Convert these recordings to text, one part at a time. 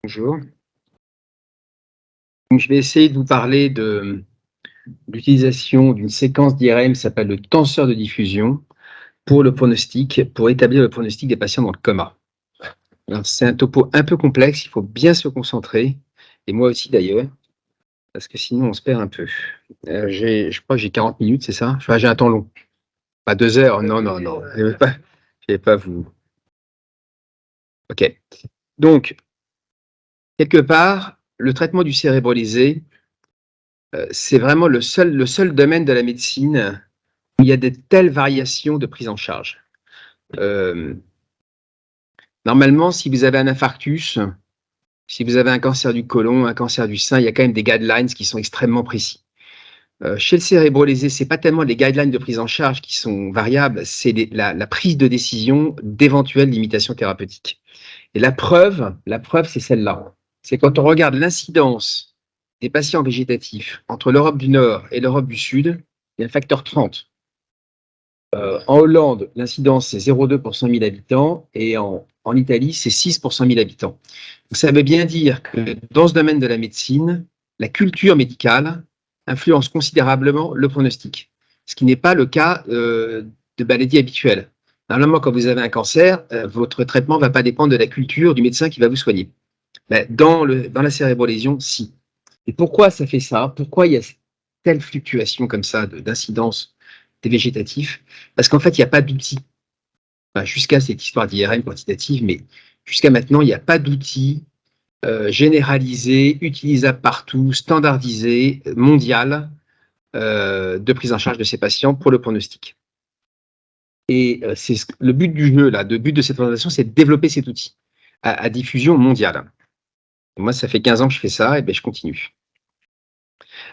Bonjour. Donc, je vais essayer de vous parler de l'utilisation d'une séquence d'IRM qui s'appelle le tenseur de diffusion pour le pronostic, pour établir le pronostic des patients dans le coma. Alors, c'est un topo un peu complexe, il faut bien se concentrer, et moi aussi d'ailleurs, parce que sinon on se perd un peu. Je crois que j'ai 40 minutes, c'est ça? Enfin, j'ai un temps long. Pas 2 heures, non, non, non. Je vais pas vous. Ok. Donc, quelque part, le traitement du cérébralisé, c'est vraiment le seul domaine de la médecine où il y a de telles variations de prise en charge. Euh, Normalement, si vous avez un infarctus, si vous avez un cancer du côlon, un cancer du sein, il y a quand même des guidelines qui sont extrêmement précis. Chez le cérébrolésé, c'est pas tellement les guidelines de prise en charge qui sont variables, c'est la prise de décision d'éventuelles limitations thérapeutiques. Et la preuve, c'est celle-là. C'est quand on regarde l'incidence des patients végétatifs entre l'Europe du Nord et l'Europe du Sud, il y a un facteur 30. En Hollande, l'incidence, c'est 0,2 pour 100 000 habitants et en Italie, c'est 6 pour 100 000 habitants. Donc, ça veut bien dire que dans ce domaine de la médecine, la culture médicale influence considérablement le pronostic, ce qui n'est pas le cas de maladies habituelles. Normalement, quand vous avez un cancer, votre traitement ne va pas dépendre de la culture du médecin qui va vous soigner. Mais dans la cérébrolésion, si. Et pourquoi ça fait ça? Pourquoi il y a telle fluctuation comme ça d'incidence des végétatifs? Parce qu'en fait, il n'y a pas d'outils. Enfin, jusqu'à cette histoire d'IRM quantitative, mais jusqu'à maintenant, il n'y a pas d'outils généralisé, utilisable partout, standardisé, mondial, de prise en charge de ces patients pour le pronostic. Et le but du jeu, là, le but de cette présentation, c'est de développer cet outil à diffusion mondiale. Et moi, ça fait 15 ans que je fais ça, et bien je continue.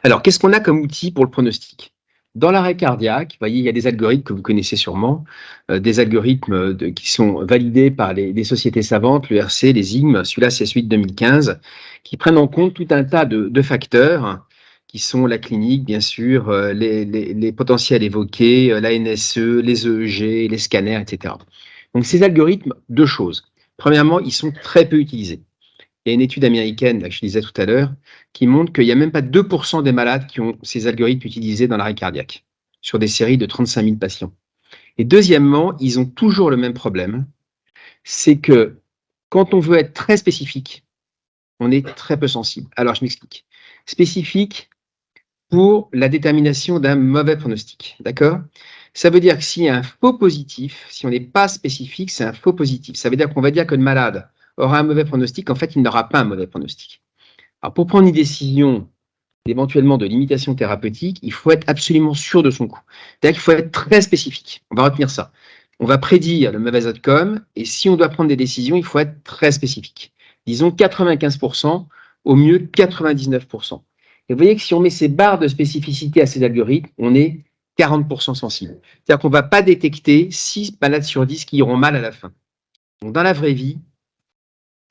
Alors, qu'est-ce qu'on a comme outil pour le pronostic? Dans l'arrêt cardiaque, vous voyez, il y a des algorithmes que vous connaissez sûrement, des algorithmes qui sont validés par les sociétés savantes, l'ERC, les IGM, celui-là c'est celui de 2015, qui prennent en compte tout un tas de facteurs qui sont la clinique, bien sûr, les potentiels évoqués, la NSE, les EEG, les scanners, etc. Donc ces algorithmes, deux choses. Premièrement, ils sont très peu utilisés. Il y a une étude américaine, là, que je disais tout à l'heure, qui montre qu'il n'y a même pas 2% des malades qui ont ces algorithmes utilisés dans l'arrêt cardiaque, sur des séries de 35 000 patients. Et deuxièmement, ils ont toujours le même problème, c'est que quand on veut être très spécifique, on est très peu sensible. Alors, je m'explique. Spécifique pour la détermination d'un mauvais pronostic, d'accord? Ça veut dire que s'il y a un faux positif, si on n'est pas spécifique, c'est un faux positif. Ça veut dire qu'on va dire que le malade aura un mauvais pronostic, en fait, il n'aura pas un mauvais pronostic. Alors, pour prendre une décision éventuellement de limitation thérapeutique, il faut être absolument sûr de son coup. C'est-à-dire qu'il faut être très spécifique. On va retenir ça. On va prédire le mauvais outcome, et si on doit prendre des décisions, il faut être très spécifique. Disons 95%, au mieux 99%. Et vous voyez que si on met ces barres de spécificité à ces algorithmes, on est 40% sensible. C'est-à-dire qu'on ne va pas détecter 6 malades sur 10 qui iront mal à la fin. Donc dans la vraie vie,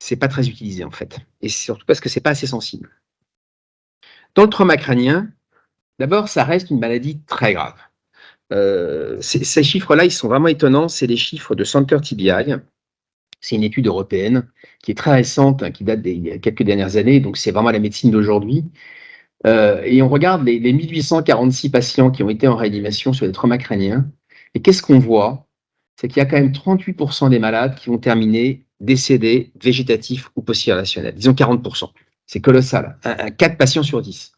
c'est pas très utilisé en fait. Et surtout parce que c'est pas assez sensible. Dans le trauma crânien, d'abord, ça reste une maladie très grave. Ces chiffres-là, ils sont vraiment étonnants. C'est les chiffres de Center TBI. C'est une étude européenne qui est très récente, qui date des quelques dernières années. Donc, c'est vraiment la médecine d'aujourd'hui. Et on regarde les 1846 patients qui ont été en réanimation sur les traumas crâniens. Et qu'est-ce qu'on voit? C'est qu'il y a quand même 38% des malades qui vont terminer décédés végétatifs ou post-irrationnels. Disons 40%. C'est colossal. 4 patients sur 10.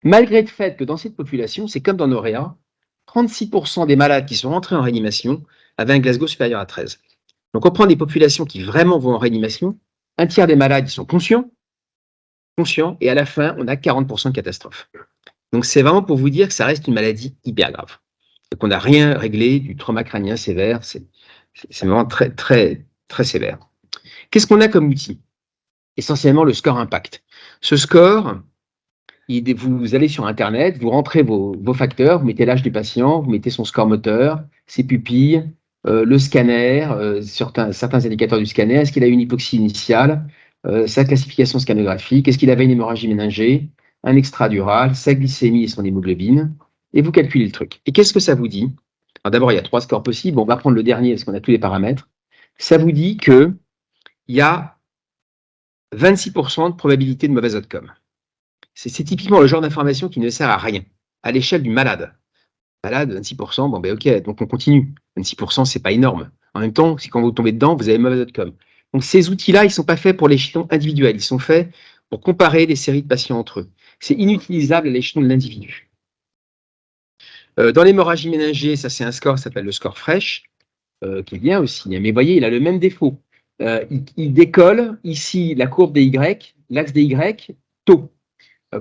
Malgré le fait que dans cette population, c'est comme dans nos réa, 36% des malades qui sont rentrés en réanimation avaient un Glasgow supérieur à 13. Donc on prend des populations qui vraiment vont en réanimation, un tiers des malades ils sont conscients, et à la fin, on a 40% de catastrophes. Donc c'est vraiment pour vous dire que ça reste une maladie hyper grave. Et qu'on n'a rien réglé du trauma crânien sévère, c'est vraiment très, très, très sévère. Qu'est-ce qu'on a comme outil? Essentiellement le score impact. Ce score, vous allez sur Internet, vous rentrez vos facteurs, vous mettez l'âge du patient, vous mettez son score moteur, ses pupilles, le scanner, certains indicateurs du scanner, est-ce qu'il a une hypoxie initiale, sa classification scannographique, est-ce qu'il avait une hémorragie méningée, un extradural, sa glycémie et son hémoglobine, et vous calculez le truc. Et qu'est-ce que ça vous dit? Alors d'abord, il y a 3 scores possibles, on va prendre le dernier parce qu'on a tous les paramètres. Ça vous dit que il y a 26% de probabilité de mauvaise outcome. C'est typiquement le genre d'information qui ne sert à rien, à l'échelle du malade. Malade, 26%, bon ben ok, donc on continue. 26%, c'est pas énorme. En même temps, si quand vous tombez dedans, vous avez mauvaise outcome. Donc ces outils-là, ils ne sont pas faits pour l'échelon individuel, ils sont faits pour comparer des séries de patients entre eux. C'est inutilisable à l'échelon de l'individu. Dans l'hémorragie méningée, ça c'est un score qui s'appelle le score Fresh, qui est bien aussi. Mais vous voyez, il a le même défaut. Il décolle ici la courbe des Y, l'axe des Y, tôt.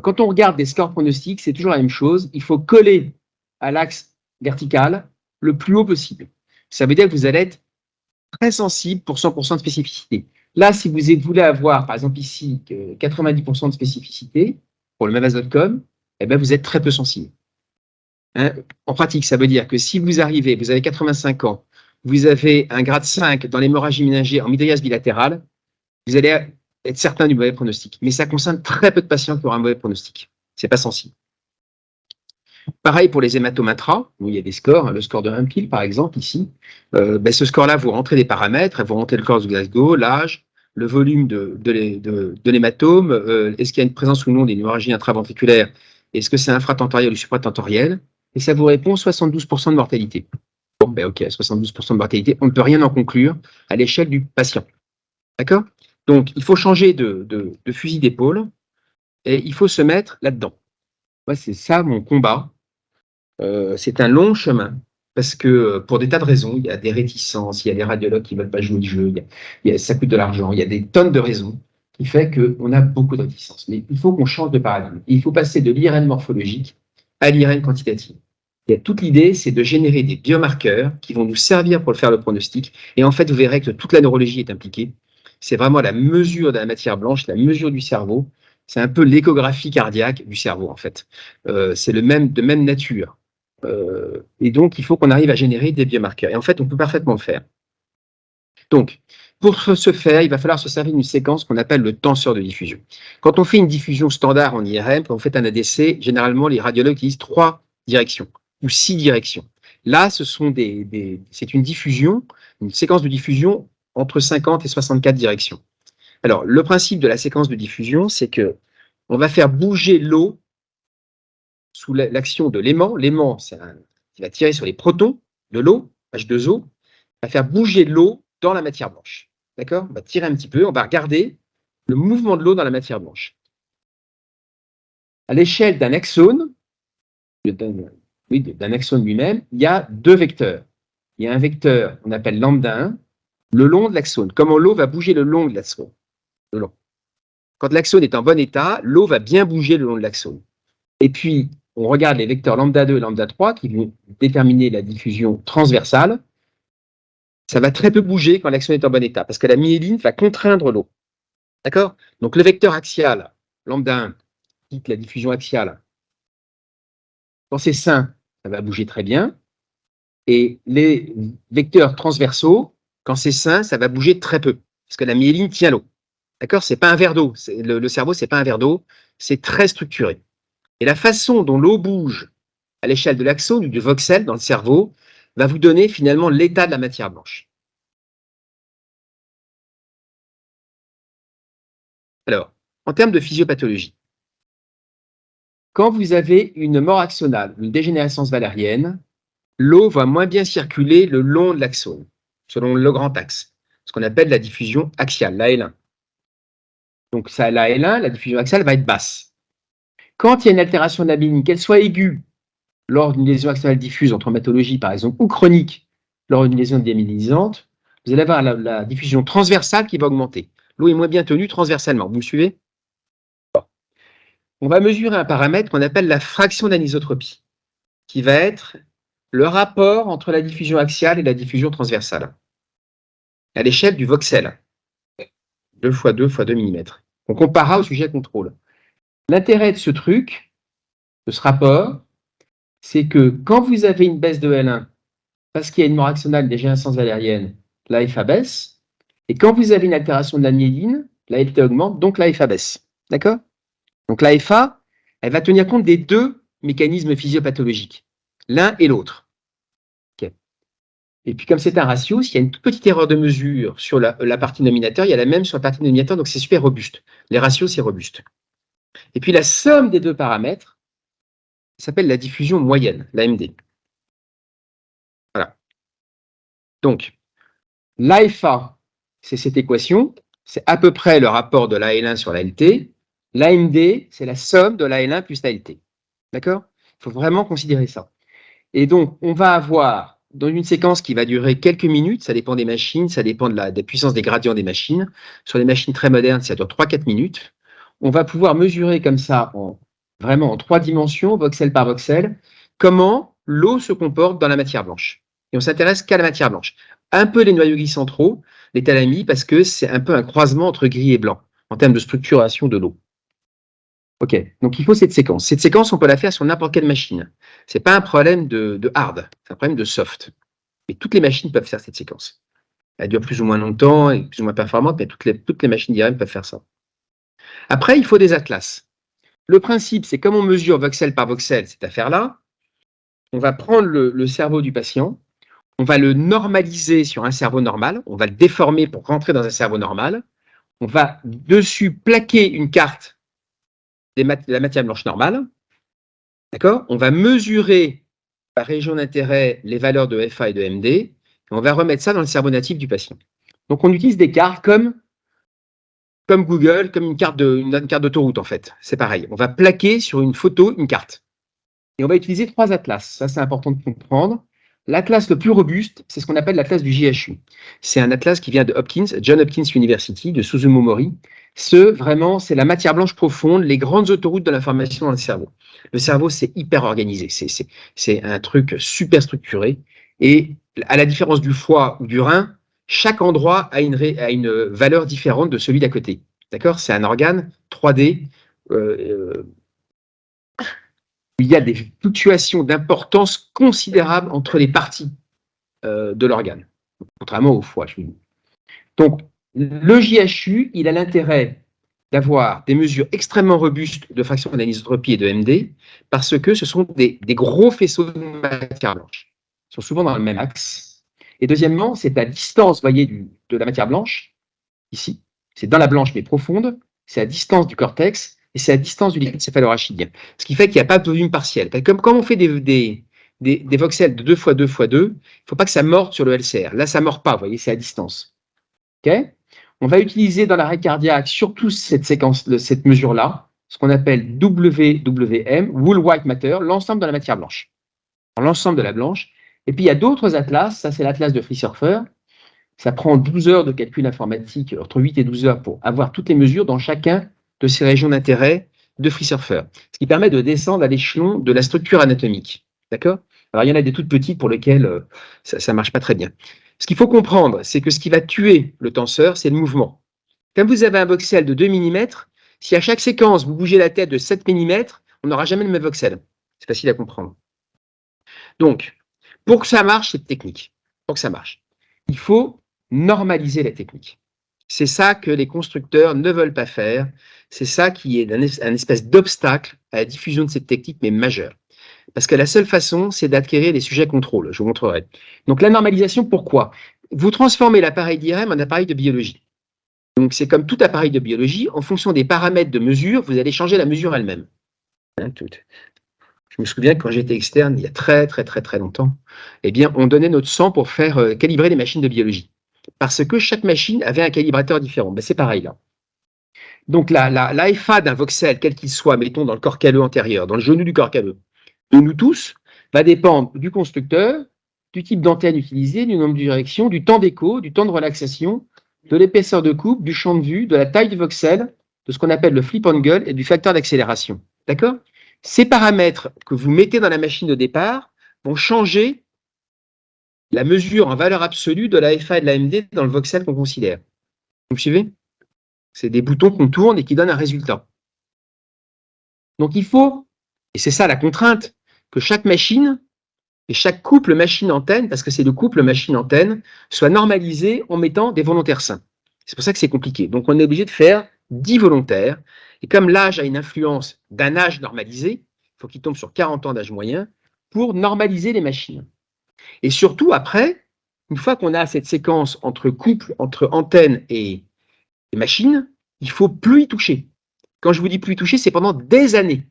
Quand on regarde des scores pronostiques, c'est toujours la même chose. Il faut coller à l'axe vertical le plus haut possible. Ça veut dire que vous allez être très sensible pour 100% de spécificité. Là, si vous voulez avoir, par exemple ici, 90% de spécificité pour le même outcome, eh ben, vous êtes très peu sensible. Hein, en pratique, ça veut dire que si vous arrivez, vous avez 85 ans, vous avez un grade 5 dans l'hémorragie méningée en mydriase bilatérale, vous allez être certain du mauvais pronostic. Mais ça concerne très peu de patients qui auront un mauvais pronostic. C'est pas sensible. Pareil pour les hématomes intra, où il y a des scores, hein, le score de Humpkill par exemple ici. Ce score-là, vous rentrez des paramètres, vous rentrez le corps de Glasgow, l'âge, le volume de l'hématome, est-ce qu'il y a une présence ou non d'une hémorragie intraventriculaire, est-ce que c'est infratentoriel ou supratentoriel, et ça vous répond 72% de mortalité. Bon, ben ok, 72% de mortalité, on ne peut rien en conclure à l'échelle du patient. D'accord? Donc, il faut changer de fusil d'épaule et il faut se mettre là-dedans. Moi, c'est ça mon combat. C'est un long chemin parce que pour des tas de raisons, il y a des réticences, il y a des radiologues qui ne veulent pas jouer le jeu, ça coûte de l'argent, il y a des tonnes de raisons qui fait qu'on a beaucoup de réticences. Mais il faut qu'on change de paradigme. Il faut passer de l'IRM morphologique à l'IRM quantitative. Et toute l'idée, c'est de générer des biomarqueurs qui vont nous servir pour faire le pronostic. Et en fait, vous verrez que toute la neurologie est impliquée. C'est vraiment la mesure de la matière blanche, la mesure du cerveau. C'est un peu l'échographie cardiaque du cerveau, en fait. C'est de même nature. Et donc, il faut qu'on arrive à générer des biomarqueurs. Et en fait, on peut parfaitement le faire. Donc, pour ce faire, il va falloir se servir d'une séquence qu'on appelle le tenseur de diffusion. Quand on fait une diffusion standard en IRM, quand on fait un ADC, généralement, les radiologues utilisent 3 directions ou 6 directions. Là, c'est une diffusion, une séquence de diffusion entre 50 et 64 directions. Alors, le principe de la séquence de diffusion, c'est que on va faire bouger l'eau sous l'action de l'aimant. L'aimant, qui va tirer sur les protons de l'eau, H2O, va faire bouger l'eau dans la matière blanche. D'accord? On va tirer un petit peu, on va regarder le mouvement de l'eau dans la matière blanche. À l'échelle d'un axone, d'un axone lui-même, il y a 2 vecteurs. Il y a un vecteur qu'on appelle lambda 1, le long de l'axone. Comment l'eau va bouger le long de l'axone. Quand l'axone est en bon état, l'eau va bien bouger le long de l'axone. Et puis, on regarde les vecteurs lambda 2 et lambda 3 qui vont déterminer la diffusion transversale. Ça va très peu bouger quand l'axone est en bon état, parce que la myéline va contraindre l'eau. D'accord? Donc le vecteur axial, lambda 1, quitte la diffusion axiale. Quand c'est sain, ça va bouger très bien. Et les vecteurs transversaux, quand c'est sain, ça va bouger très peu, parce que la myéline tient l'eau. D'accord? C'est pas un verre d'eau. Le cerveau, c'est pas un verre d'eau, c'est très structuré. Et la façon dont l'eau bouge à l'échelle de l'axone ou du voxel dans le cerveau va vous donner finalement l'état de la matière blanche. Alors, en termes de physiopathologie, quand vous avez une mort axonale, une dégénérescence valérienne, l'eau va moins bien circuler le long de l'axone, selon le grand axe, ce qu'on appelle la diffusion axiale, la L1. Donc ça, la L1, la diffusion axiale va être basse. Quand il y a une altération de la myéline, qu'elle soit aiguë lors d'une lésion axonale diffuse en traumatologie par exemple, ou chronique lors d'une lésion démyélinisante, vous allez avoir la diffusion transversale qui va augmenter. L'eau est moins bien tenue transversalement. Vous me suivez? On va mesurer un paramètre qu'on appelle la fraction d'anisotropie, qui va être le rapport entre la diffusion axiale et la diffusion transversale, à l'échelle du voxel, 2 x 2 x 2 mm. On comparera au sujet contrôle. L'intérêt de ce truc, de ce rapport, c'est que quand vous avez une baisse de L1, parce qu'il y a une mort axonale, une dégénérescence valérienne, l'AFA baisse, et quand vous avez une altération de la myéline, la LT augmente, donc l'AFA baisse. D'accord? Donc l'AFA, elle va tenir compte des 2 mécanismes physiopathologiques, l'un et l'autre. Okay. Et puis, comme c'est un ratio, s'il y a une toute petite erreur de mesure sur la partie nominateur, il y a la même sur la partie dénominateur, donc c'est super robuste. Les ratios, c'est robuste. Et puis, la somme des deux paramètres s'appelle la diffusion moyenne, l'AMD. Voilà. Donc, l'AFA, c'est cette équation, c'est à peu près le rapport de l'AL1 sur la LT. L'AMD, c'est la somme de l'AL1 plus la LT. D'accord? Il faut vraiment considérer ça. Et donc, on va avoir, dans une séquence qui va durer quelques minutes, ça dépend des machines, ça dépend de la puissance des gradients des machines. Sur les machines très modernes, ça dure 3-4 minutes. On va pouvoir mesurer comme ça, vraiment en 3 dimensions, voxel par voxel, comment l'eau se comporte dans la matière blanche. Et on s'intéresse qu'à la matière blanche. Un peu les noyaux gris centraux, les thalamies, parce que c'est un peu un croisement entre gris et blanc, en termes de structuration de l'eau. OK, donc il faut cette séquence. Cette séquence, on peut la faire sur n'importe quelle machine. Ce n'est pas un problème de hard, c'est un problème de soft. Mais toutes les machines peuvent faire cette séquence. Elle dure plus ou moins longtemps et plus ou moins performante, mais toutes les machines d'IRM peuvent faire ça. Après, il faut des atlas. Le principe, c'est comme on mesure voxel par voxel, cette affaire-là, on va prendre le cerveau du patient, on va le normaliser sur un cerveau normal, on va le déformer pour rentrer dans un cerveau normal, on va dessus plaquer une carte de la matière blanche normale, d'accord? On va mesurer par région d'intérêt les valeurs de FA et de MD, et on va remettre ça dans le cerveau natif du patient. Donc on utilise des cartes comme Google, comme une carte d'autoroute en fait. C'est pareil. On va plaquer sur une photo une carte. Et on va utiliser 3 atlas. Ça, c'est important de comprendre. L'atlas le plus robuste, c'est ce qu'on appelle l'atlas du JHU. C'est un atlas qui vient de Hopkins, John Hopkins University, de Suzumu Mori. Vraiment, c'est la matière blanche profonde, les grandes autoroutes de l'information dans le cerveau. Le cerveau, c'est hyper organisé. C'est un truc super structuré. Et à la différence du foie ou du rein, chaque endroit a une valeur différente de celui d'à côté. D'accord? C'est un organe 3D il y a des fluctuations d'importance considérables entre les parties de l'organe, contrairement au foie. Donc, le JHU, il a l'intérêt d'avoir des mesures extrêmement robustes de fraction d'anisotropie et de MD, parce que ce sont des gros faisceaux de matière blanche. Ils sont souvent dans le même axe. Et deuxièmement, c'est à distance, voyez, de la matière blanche, ici. C'est dans la blanche, mais profonde. C'est à distance du cortex et c'est à distance du liquide céphalorachidien. Ce qui fait qu'il n'y a pas de volume partiel. Comme on fait des voxels de 2 x 2 x 2, il ne faut pas que ça morde sur le LCR. Là, ça ne mord pas, vous voyez, c'est à distance. Okay, on va utiliser dans l'arrêt cardiaque surtout cette séquence, cette mesure-là, ce qu'on appelle WWM, Wool White Matter, l'ensemble de la matière blanche. L'ensemble de la blanche. Et puis il y a d'autres atlas, ça c'est l'atlas de FreeSurfer. Ça prend 12 heures de calcul informatique, entre 8 et 12 heures pour avoir toutes les mesures dans chacun de ces régions d'intérêt de FreeSurfer. Ce qui permet de descendre à l'échelon de la structure anatomique. D'accord? Alors, il y en a des toutes petites pour lesquelles ça ne marche pas très bien. Ce qu'il faut comprendre, c'est que ce qui va tuer le tenseur, c'est le mouvement. Comme vous avez un voxel de 2 mm, si à chaque séquence, vous bougez la tête de 7 mm, on n'aura jamais le même voxel. C'est facile à comprendre. Donc, pour que ça marche, cette technique, pour que ça marche, il faut normaliser la technique. C'est ça que les constructeurs ne veulent pas faire. C'est ça qui est un espèce d'obstacle à la diffusion de cette technique, mais majeur. Parce que la seule façon, c'est d'acquérir des sujets contrôle. Je vous montrerai. Donc la normalisation, pourquoi? Vous transformez l'appareil d'IRM en appareil de biologie. Donc c'est comme tout appareil de biologie, en fonction des paramètres de mesure, vous allez changer la mesure elle-même. Hein, je me souviens que quand j'étais externe, il y a très longtemps, eh bien, on donnait notre sang pour faire calibrer les machines de biologie. Parce que chaque machine avait un calibrateur différent. Ben, c'est pareil là. Donc l'AFA d'un voxel, quel qu'il soit, mettons dans le corps calleux antérieur, dans le genou du corps calleux, de nous tous, va dépendre du constructeur, du type d'antenne utilisée, du nombre de directions, du temps d'écho, du temps de relaxation, de l'épaisseur de coupe, du champ de vue, de la taille du voxel, de ce qu'on appelle le flip angle et du facteur d'accélération. D'accord? Ces paramètres que vous mettez dans la machine de départ vont changer la mesure en valeur absolue de la FA et de la MD dans le voxel qu'on considère. Vous me suivez? C'est des boutons qu'on tourne et qui donnent un résultat. Donc il faut, et c'est ça la contrainte, que chaque machine et chaque couple machine-antenne, parce que c'est le couple machine-antenne, soit normalisé en mettant des volontaires sains. C'est pour ça que c'est compliqué. Donc on est obligé de faire 10 volontaires. Et comme l'âge a une influence d'un âge normalisé, il faut qu'il tombe sur 40 ans d'âge moyen pour normaliser les machines. Et surtout, après, Une fois qu'on a cette séquence entre couple, entre antenne et machine, il ne faut plus y toucher. Quand je vous dis plus y toucher, c'est pendant des années.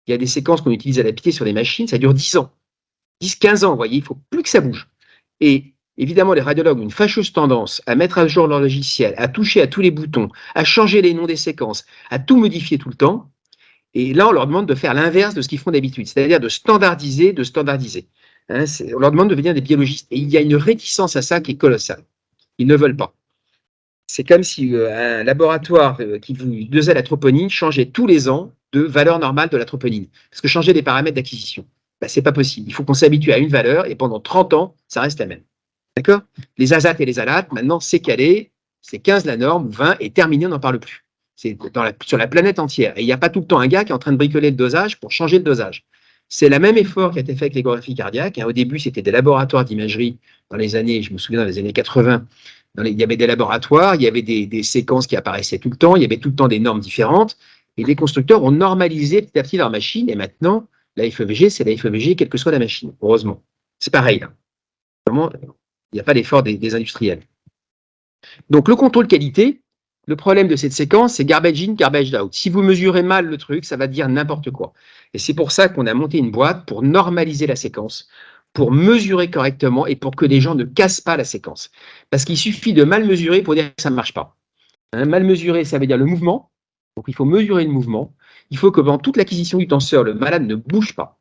Il y a des séquences qu'on utilise à la pied sur les machines, ça dure 10 ans, 10-15 ans, vous voyez, il ne faut plus que ça bouge. Et évidemment, les radiologues ont une fâcheuse tendance à mettre à jour leur logiciel, à toucher à tous les boutons, à changer les noms des séquences, à tout modifier tout le temps. Et là, on leur demande de faire l'inverse de ce qu'ils font d'habitude, c'est-à-dire de standardiser, de standardiser. Hein, on leur demande de devenir des biologistes. Et il y a une réticence à ça qui est colossale. Ils ne veulent pas. C'est comme si un laboratoire qui vous dosait la troponine changeait tous les ans de valeur normale de la troponine. Parce que changer les paramètres d'acquisition, ben, ce n'est pas possible. Il faut qu'on s'habitue à une valeur et pendant 30 ans, ça reste la même. D'accord? Les azates et les alates, maintenant, c'est calé, c'est 15 la norme, 20 et terminé, on n'en parle plus. C'est sur la planète entière. Et il n'y a pas tout le temps un gars qui est en train de bricoler le dosage pour changer le dosage. C'est le même effort qui a été fait avec l'échographie cardiaque. Au début, c'était des laboratoires d'imagerie dans les années, je me souviens, dans les années 80. Il y avait des laboratoires, il y avait des séquences qui apparaissaient tout le temps, il y avait tout le temps des normes différentes. Et les constructeurs ont normalisé petit à petit leur machine. Et maintenant, la FEVG, c'est la FEVG, quelle que soit la machine, heureusement. C'est pareil, là. Vraiment, il n'y a pas l'effort des industriels. Donc, le contrôle qualité, le problème de cette séquence, c'est garbage in, garbage out. Si vous mesurez mal le truc, ça va dire n'importe quoi. Et c'est pour ça qu'on a monté une boîte pour normaliser la séquence, pour mesurer correctement et pour que les gens ne cassent pas la séquence. Parce qu'il suffit de mal mesurer pour dire que ça ne marche pas. Hein, mal mesurer, ça veut dire le mouvement. Donc, il faut mesurer le mouvement. Il faut que pendant toute l'acquisition du tenseur, le malade ne bouge pas.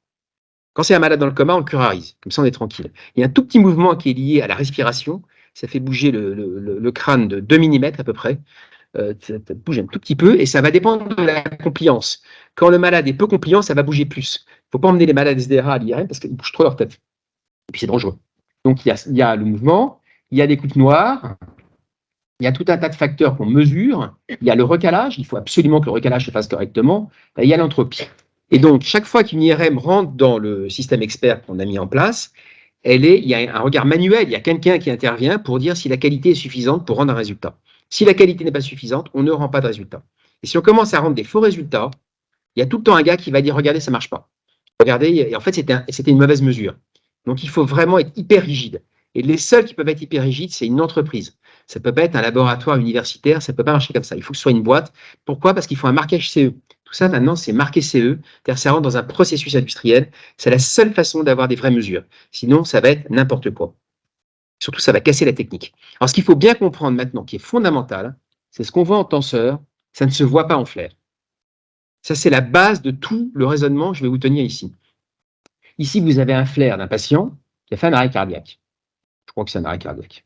Quand c'est un malade dans le coma, on le curarise. Comme ça, on est tranquille. Il y a un tout petit mouvement qui est lié à la respiration. Ça fait bouger le crâne de 2 mm à peu près. Ça bouge un tout petit peu et ça va dépendre de la compliance. Quand le malade est peu compliant, ça va bouger plus. Il ne faut pas emmener les malades SDRA à l'IRM parce qu'ils bougent trop leur tête. Et puis c'est dangereux. Donc il y a le mouvement, il y a des coupes noires, il y a tout un tas de facteurs qu'on mesure, il y a le recalage, il faut absolument que le recalage se fasse correctement, et il y a l'entropie. Et donc chaque fois qu'une IRM rentre dans le système expert qu'on a mis en place, il y a un regard manuel, il y a quelqu'un qui intervient pour dire si la qualité est suffisante pour rendre un résultat. Si la qualité n'est pas suffisante, on ne rend pas de résultat. Et si on commence à rendre des faux résultats, il y a tout le temps un gars qui va dire regardez, ça ne marche pas. Regardez, et en fait, c'était une mauvaise mesure. Donc il faut vraiment être hyper rigide. Et les seuls qui peuvent être hyper rigides, c'est une entreprise. Ça ne peut pas être un laboratoire universitaire, ça ne peut pas marcher comme ça. Il faut que ce soit une boîte. Pourquoi? Parce qu'il faut un marquage CE. Tout ça, maintenant, c'est marqué CE, c'est-à-dire ça rentre dans un processus industriel. C'est la seule façon d'avoir des vraies mesures. Sinon, ça va être n'importe quoi. Surtout, ça va casser la technique. Alors, ce qu'il faut bien comprendre maintenant, qui est fondamental, c'est ce qu'on voit en tenseur, ça ne se voit pas en flair. Ça, c'est la base de tout le raisonnement que je vais vous tenir ici. Ici, vous avez un flair d'un patient qui a fait un arrêt cardiaque. Je crois que c'est un arrêt cardiaque.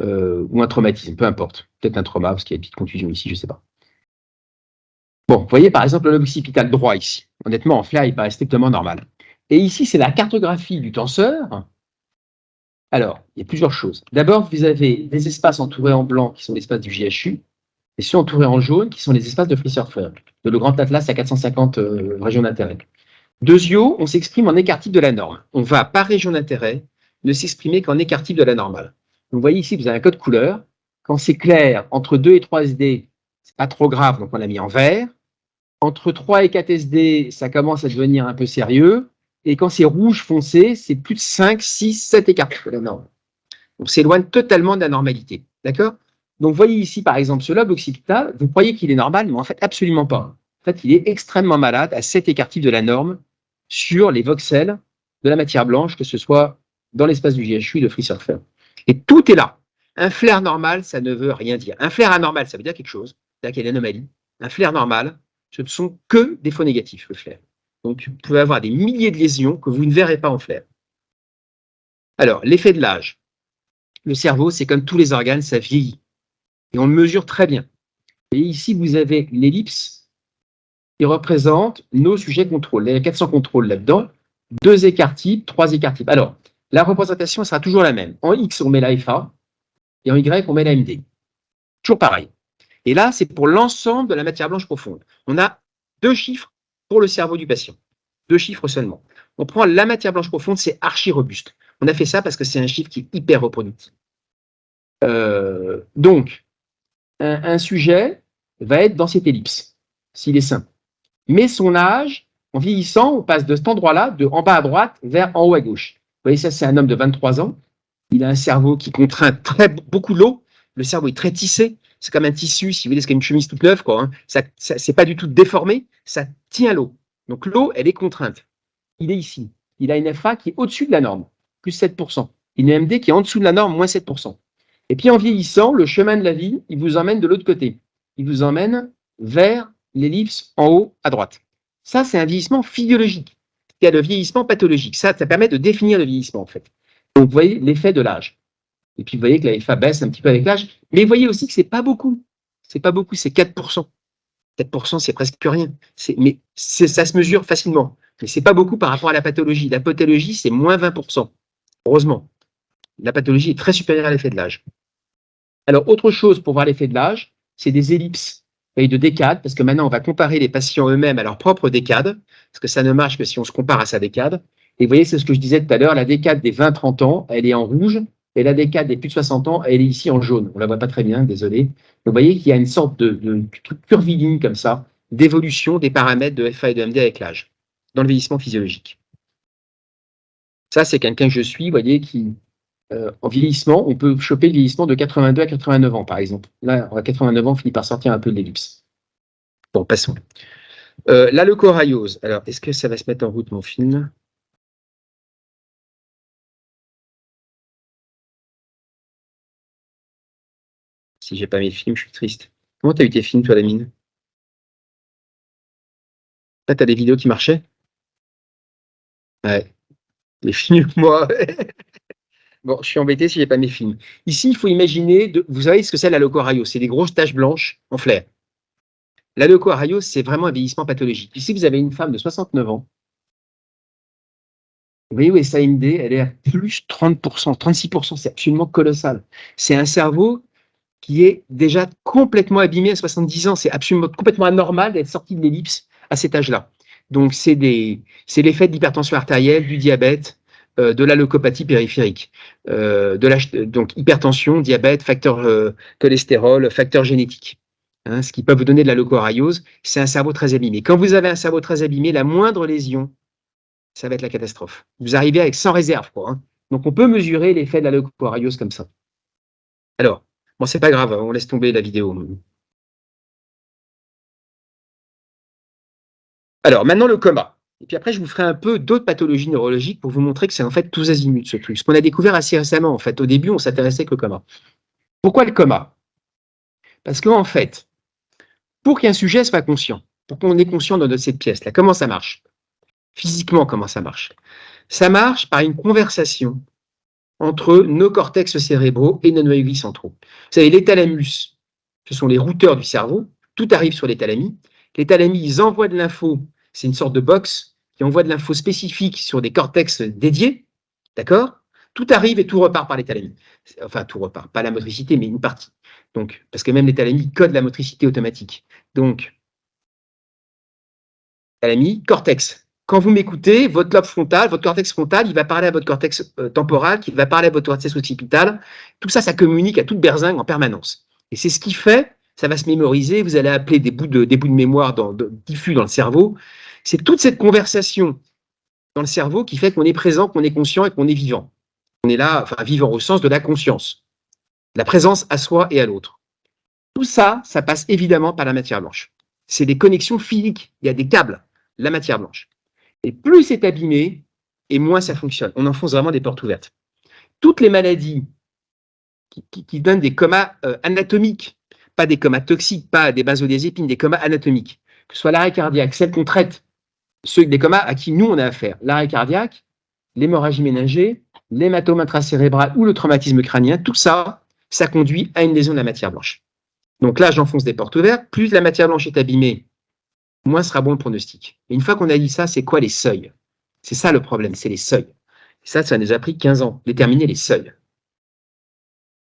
Ou un traumatisme, peu importe. Peut-être un trauma, parce qu'il y a une petite contusion ici, je ne sais pas. Bon, vous voyez par exemple le lobe occipital droit ici. Honnêtement, en flair, il paraît strictement normal. Et ici, c'est la cartographie du tenseur. Alors, il y a plusieurs choses. D'abord, vous avez des espaces entourés en blanc qui sont l'espace du JHU, et ceux entourés en jaune qui sont les espaces de Free-Surfer, de le Grand Atlas à 450 régions d'intérêt. Deuxio, on s'exprime en écart type de la norme. On va, par région d'intérêt, ne s'exprimer qu'en écart type de la normale. Donc, vous voyez ici, vous avez un code couleur. Quand c'est clair, entre 2 et 3 SD, c'est pas trop grave, donc on l'a mis en vert. Entre 3 et 4 SD, ça commence à devenir un peu sérieux. Et quand c'est rouge foncé, c'est plus de 5, 6, 7 écarts de la norme. On s'éloigne totalement de la normalité. D'accord? Donc, vous voyez ici, par exemple, ce lobe occipital, vous croyez qu'il est normal, mais en fait, absolument pas. En fait, il est extrêmement malade à 7 écarts de la norme sur les voxels de la matière blanche, que ce soit dans l'espace du JHU de Free-Surfer. Et tout est là. Un flair normal, ça ne veut rien dire. Un flair anormal, ça veut dire quelque chose. C'est-à-dire qu'il y a une anomalie. Un flair normal, ce ne sont que des faux négatifs, le flair. Donc, vous pouvez avoir des milliers de lésions que vous ne verrez pas en flair. Alors, l'effet de l'âge. Le cerveau, c'est comme tous les organes, ça vieillit. Et on le mesure très bien. Et ici, vous avez une ellipse qui représente nos sujets contrôle. Il y a 400 contrôles là-dedans, 2 écarts types, 3 écarts types. Alors, la représentation sera toujours la même. En X, on met la FA, et en Y, on met la MD. Toujours pareil. Et là, c'est pour l'ensemble de la matière blanche profonde. On a 2 chiffres pour le cerveau du patient. 2 chiffres seulement. On prend la matière blanche profonde, c'est archi robuste. On a fait ça parce que c'est un chiffre qui est hyper reproductif. Donc, un sujet va être dans cette ellipse, s'il est sain. Mais son âge, en vieillissant, on passe de cet endroit-là, de en bas à droite, vers en haut à gauche. Vous voyez, ça, c'est un homme de 23 ans. il a un cerveau qui contraint beaucoup l'eau. Le cerveau est très tissé. C'est comme un tissu, si vous voulez, c'est comme une chemise toute neuve, quoi. Hein. C'est pas du tout déformé, ça tient l'eau. Donc l'eau, elle est contrainte. Il est ici. Il a une FA qui est au-dessus de la norme, plus 7%. Une MD qui est en dessous de la norme, moins 7%. Et puis en vieillissant, le chemin de la vie, il vous emmène de l'autre côté. Il vous emmène vers l'ellipse en haut à droite. Ça, c'est un vieillissement physiologique. Il y a le vieillissement pathologique. Ça permet de définir le vieillissement, en fait. Donc, vous voyez l'effet de l'âge. Et puis, vous voyez que la FA baisse un petit peu avec l'âge. Mais vous voyez aussi que ce n'est pas beaucoup. C'est pas beaucoup, c'est 4%. 4%, c'est presque rien. Mais ça se mesure facilement. Mais ce n'est pas beaucoup par rapport à la pathologie. La pathologie, c'est moins 20%. Heureusement. La pathologie est très supérieure à l'effet de l'âge. Alors, autre chose pour voir l'effet de l'âge, c'est des ellipses et de décades, parce que maintenant, on va comparer les patients eux-mêmes à leur propre décade, parce que ça ne marche que si on se compare à sa décade. Et vous voyez, c'est ce que je disais tout à l'heure, la décade des 20-30 ans, elle est en rouge, et la décade des plus de 60 ans, elle est ici en jaune. On ne la voit pas très bien, désolé. Donc, vous voyez qu'il y a une sorte de curviligne comme ça, d'évolution des paramètres de FA et de MD avec l'âge, dans le vieillissement physiologique. Ça, c'est quelqu'un que je suis, vous voyez, qui, en vieillissement, on peut choper le vieillissement de 82 à 89 ans, par exemple. Là, à 89 ans, on finit par sortir un peu de l'ellipse. Bon, passons. La leucorayose. Alors, est-ce que ça va se mettre en route, mon film? Si j'ai pas mes films, je suis triste. Comment t'as eu tes films, toi, la mine? Là, t'as des vidéos qui marchaient? Ouais. Les films, moi. Bon, je suis embêté si j'ai pas mes films. Ici, il faut imaginer, vous savez ce que c'est la leucorayose? C'est des grosses taches blanches en flair. La leucorayose, c'est vraiment un vieillissement pathologique. Ici, vous avez une femme de 69 ans. Vous voyez où SAMD, elle est à plus 30%, 36%, c'est absolument colossal. C'est un cerveau qui est déjà complètement abîmé à 70 ans. C'est absolument complètement anormal d'être sorti de l'ellipse à cet âge-là. Donc, c'est l'effet de l'hypertension artérielle, du diabète, de la leucopathie périphérique. Donc, hypertension, diabète, facteur cholestérol, facteur génétique. Hein, ce qui peut vous donner de la leucorayose, c'est un cerveau très abîmé. Quand vous avez un cerveau très abîmé, la moindre lésion, ça va être la catastrophe. Vous arrivez avec sans réserve, quoi. Hein. Donc, on peut mesurer l'effet de la leucorayose comme ça. Alors, bon, c'est pas grave, on laisse tomber la vidéo. Alors, maintenant, le coma. Et puis après, je vous ferai un peu d'autres pathologies neurologiques pour vous montrer que c'est en fait tous azimuts, ce truc. Ce qu'on a découvert assez récemment, en fait. Au début, on s'intéressait qu'au coma. Pourquoi le coma? Parce qu'en fait, pour qu'un sujet soit conscient, pour qu'on ait conscient de cette pièce-là, comment ça marche? Physiquement, comment ça marche? Ça marche par une conversation entre nos cortex cérébraux et nos noyaux centraux. Vous savez, les thalamus, ce sont les routeurs du cerveau. Tout arrive sur les thalamus. Les thalamus, ils envoient de l'info. C'est une sorte de box qui envoie de l'info spécifique sur des cortex dédiés. D'accord? Tout arrive et tout repart par les thalamus. Enfin, tout repart. Pas la motricité, mais une partie. Donc, parce que même les thalamus codent la motricité automatique. Donc, thalamus, cortex. Quand vous m'écoutez, votre lobe frontal, votre cortex frontal, il va parler à votre cortex temporal, qui va parler à votre cortex occipital. Tout ça, ça communique à toute berzingue en permanence. Et c'est ce qui fait, ça va se mémoriser, vous allez appeler des bouts de mémoire diffus dans le cerveau. C'est toute cette conversation dans le cerveau qui fait qu'on est présent, qu'on est conscient et qu'on est vivant. On est là, enfin vivant au sens de la conscience, la présence à soi et à l'autre. Tout ça, ça passe évidemment par la matière blanche. C'est des connexions physiques, il y a des câbles, la matière blanche. Et plus c'est abîmé, et moins ça fonctionne. On enfonce vraiment des portes ouvertes. Toutes les maladies qui donnent des comas anatomiques, pas des comas toxiques, pas des benzodiazépines, des comas anatomiques, que ce soit l'arrêt cardiaque, celles qu'on traite, des comas à qui nous on a affaire, l'arrêt cardiaque, l'hémorragie méningée, l'hématome intracérébral ou le traumatisme crânien, tout ça, ça conduit à une lésion de la matière blanche. Donc là, j'enfonce des portes ouvertes. Plus la matière blanche est abîmée, moins sera bon le pronostic. Et une fois qu'on a dit ça, c'est quoi les seuils? C'est ça le problème, c'est les seuils. Et ça nous a pris 15 ans, déterminer les seuils.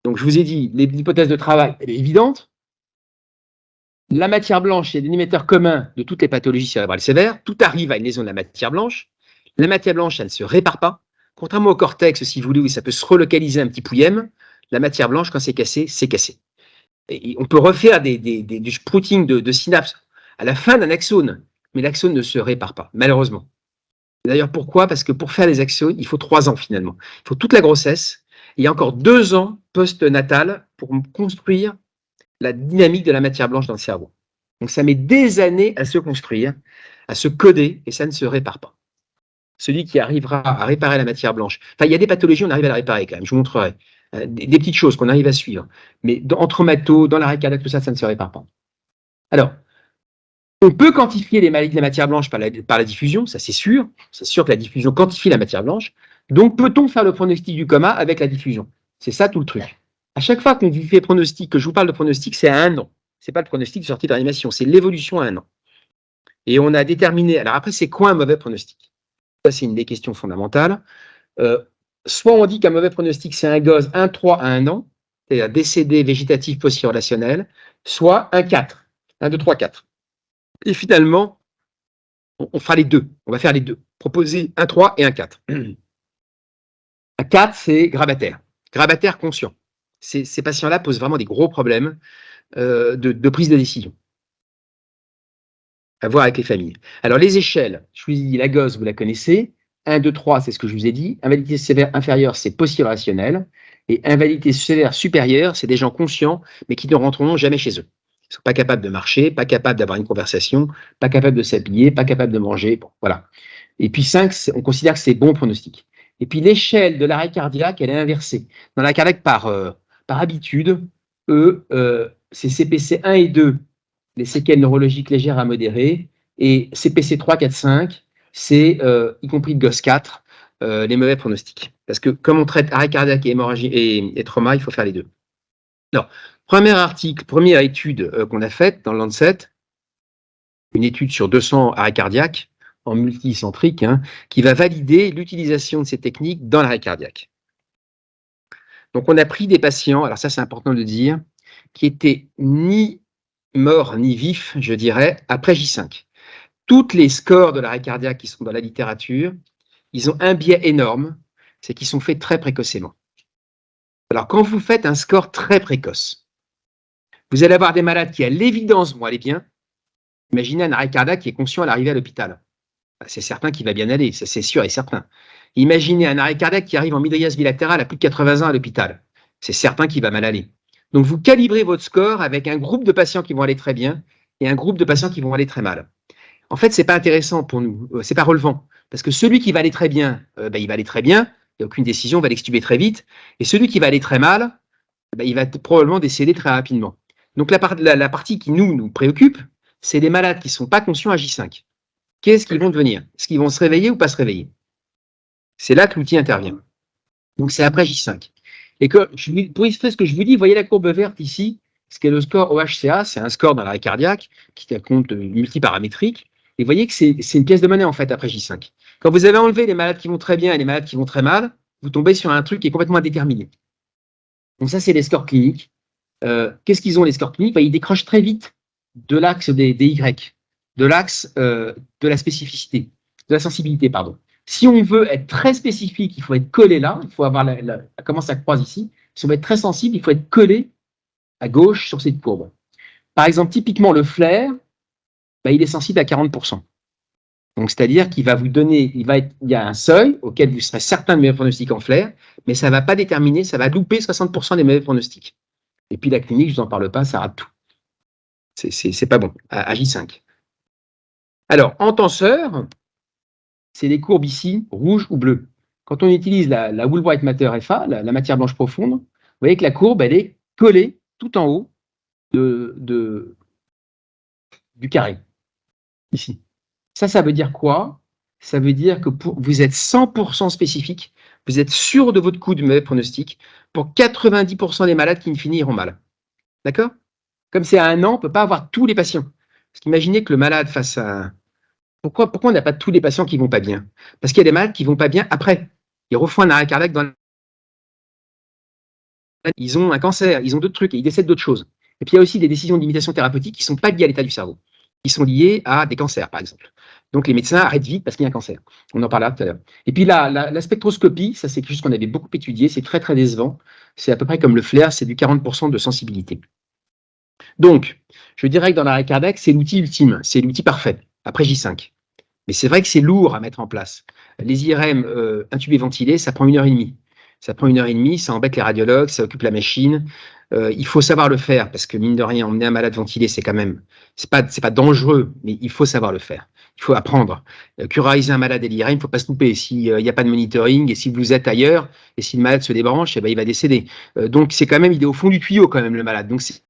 Donc je vous ai dit, l'hypothèse de travail, elle est évidente. La matière blanche est l'émetteur commun de toutes les pathologies cérébrales sévères. Tout arrive à une lésion de la matière blanche. La matière blanche, elle ne se répare pas. Contrairement au cortex, si vous voulez, où ça peut se relocaliser un petit pouillème, la matière blanche, quand c'est cassé, c'est cassé. Et on peut refaire du sprouting de synapses à la fin d'un axone, mais l'axone ne se répare pas, malheureusement. D'ailleurs, pourquoi? Parce que pour faire les axones, il faut 3 ans finalement. Il faut toute la grossesse, il y a encore 2 ans post-natal pour construire la dynamique de la matière blanche dans le cerveau. Donc ça met des années à se construire, à se coder, et ça ne se répare pas. Celui qui arrivera à réparer la matière blanche, enfin il y a des pathologies, on arrive à la réparer quand même, je vous montrerai. Des petites choses qu'on arrive à suivre. Mais en traumato, dans l'arrêt cardiaque, tout ça, ça ne se répare pas. Alors, on peut quantifier les maladies de la matière blanche par la diffusion, ça c'est sûr. C'est sûr que la diffusion quantifie la matière blanche. Donc, peut-on faire le pronostic du coma avec la diffusion? C'est ça tout le truc. À chaque fois qu'on vous fait pronostic, que je vous parle de pronostic, c'est à 1 an. Ce n'est pas le pronostic de sortie de réanimation, c'est l'évolution à 1 an. Et on a déterminé. Alors après, c'est quoi un mauvais pronostic? Ça, c'est une des questions fondamentales. Soit on dit qu'un mauvais pronostic, c'est un gosse 1-3 à 1 an, c'est-à-dire décédé végétatif post-relationnel, soit un 4, 1, 2, 3, 4. Et finalement, on fera les deux, on va faire les deux, proposer un 3 et un 4. Un 4, c'est grabataire conscient. Ces patients-là posent vraiment des gros problèmes de prise de décision. À voir avec les familles. Alors les échelles, je vous ai dit, la gosse, vous la connaissez. 1, 2, 3, c'est ce que je vous ai dit. Invalidité sévère inférieure, c'est post-irrationnel. Et invalidité sévère supérieure, c'est des gens conscients, mais qui ne rentreront jamais chez eux. Ils ne sont pas capables de marcher, pas capables d'avoir une conversation, pas capables de s'habiller, pas capables de manger. Bon, voilà. Et puis 5, on considère que c'est bon pronostic. Et puis l'échelle de l'arrêt cardiaque, elle est inversée. Dans l'arrêt cardiaque, par habitude, c'est CPC 1 et 2, les séquelles neurologiques légères à modérées, et CPC 3, 4, 5, c'est, y compris de GOS 4, les mauvais pronostics. Parce que comme on traite arrêt cardiaque et hémorragie et trauma, il faut faire les deux. Alors, première étude qu'on a faite dans le Lancet, une étude sur 200 arrêts cardiaques en multicentrique, qui va valider l'utilisation de ces techniques dans l'arrêt cardiaque. Donc, on a pris des patients, alors ça c'est important de le dire, qui étaient ni morts ni vifs, je dirais, après J5. Toutes les scores de l'arrêt cardiaque qui sont dans la littérature, ils ont un biais énorme, c'est qu'ils sont faits très précocement. Alors, quand vous faites un score très précoce, vous allez avoir des malades qui, à l'évidence, vont aller bien. Imaginez un arrêt cardiaque qui est conscient à l'arrivée à l'hôpital. C'est certain qu'il va bien aller, ça c'est sûr et certain. Imaginez un arrêt cardiaque qui arrive en mydriase bilatérale à plus de 80 ans à l'hôpital. C'est certain qu'il va mal aller. Donc, vous calibrez votre score avec un groupe de patients qui vont aller très bien et un groupe de patients qui vont aller très mal. En fait, ce n'est pas intéressant pour nous, ce n'est pas relevant. Parce que celui qui va aller très bien, il va aller très bien, il n'y a aucune décision, on va l'extuber très vite. Et celui qui va aller très mal, il va probablement décéder très rapidement. Donc la partie qui nous préoccupe, c'est les malades qui ne sont pas conscients à J5. Qu'est-ce qu'ils vont devenir? Est-ce qu'ils vont se réveiller ou pas se réveiller? C'est là que l'outil intervient. Donc c'est après J5. Et pour illustrer ce que je vous dis, vous voyez la courbe verte ici, ce qui est le score OHCA, c'est un score dans l'arrêt cardiaque qui tient compte multiparamétrique. Et vous voyez que c'est une pièce de monnaie en fait après J5. Quand vous avez enlevé les malades qui vont très bien et les malades qui vont très mal, vous tombez sur un truc qui est complètement indéterminé. Donc ça, c'est les scores cliniques. Qu'est-ce qu'ils ont les scores cliniques? Ils décrochent très vite de l'axe des Y, de l'axe de la spécificité, de la sensibilité, pardon. Si on veut être très spécifique, il faut être collé là, il faut avoir comment ça croise ici. Si on veut être très sensible, il faut être collé à gauche sur cette courbe. Par exemple, typiquement le flair, il est sensible à 40%. Donc, c'est-à-dire qu'il va vous donner, il y a un seuil auquel vous serez certain de meilleurs pronostics en flair, mais ça ne va pas déterminer, ça va louper 60% des mauvais pronostics. Et puis la clinique, je vous en parle pas, ça rate tout. C'est pas bon, à J5. Alors, en tenseur, c'est les courbes ici, rouge ou bleu. Quand on utilise la Woolwright Matter FA, la matière blanche profonde, vous voyez que la courbe, elle est collée tout en haut du carré, ici. Ça veut dire quoi? Ça veut dire que vous êtes 100% spécifique, vous êtes sûr de votre coup de mauvais pronostic pour 90% des malades qui ne finiront mal. D'accord? Comme c'est à 1 an, on ne peut pas avoir tous les patients. Parce qu'imaginez que le malade face à... Pourquoi on n'a pas tous les patients qui ne vont pas bien? Parce qu'il y a des malades qui ne vont pas bien après. Ils refont un arrêt cardiaque ils ont un cancer, ils ont d'autres trucs et ils décèdent d'autres choses. Et puis il y a aussi des décisions de limitation thérapeutique qui ne sont pas liées à l'état du cerveau, qui sont liées à des cancers, par exemple. Donc les médecins arrêtent vite parce qu'il y a un cancer. On en parlera tout à l'heure. Et puis la spectroscopie, ça c'est quelque chose qu'on avait beaucoup étudié, c'est très très décevant. C'est à peu près comme le flair, c'est du 40% de sensibilité. Donc, je dirais que dans l'arrêt cardiaque, c'est l'outil ultime, c'est l'outil parfait, après J5. Mais c'est vrai que c'est lourd à mettre en place. Les IRM intubés ventilés, ça prend 1h30. Ça prend 1 heure et demie, ça embête les radiologues, ça occupe la machine. Il faut savoir le faire parce que mine de rien, emmener un malade ventilé, c'est pas dangereux, mais il faut savoir le faire. Il faut apprendre. Curariser un malade et l'IRM, il ne faut pas se louper. S'il n'y a pas de monitoring et si vous êtes ailleurs et si le malade se débranche, eh ben, il va décéder. Donc c'est quand même, il est au fond du tuyau quand même le malade. Donc c'est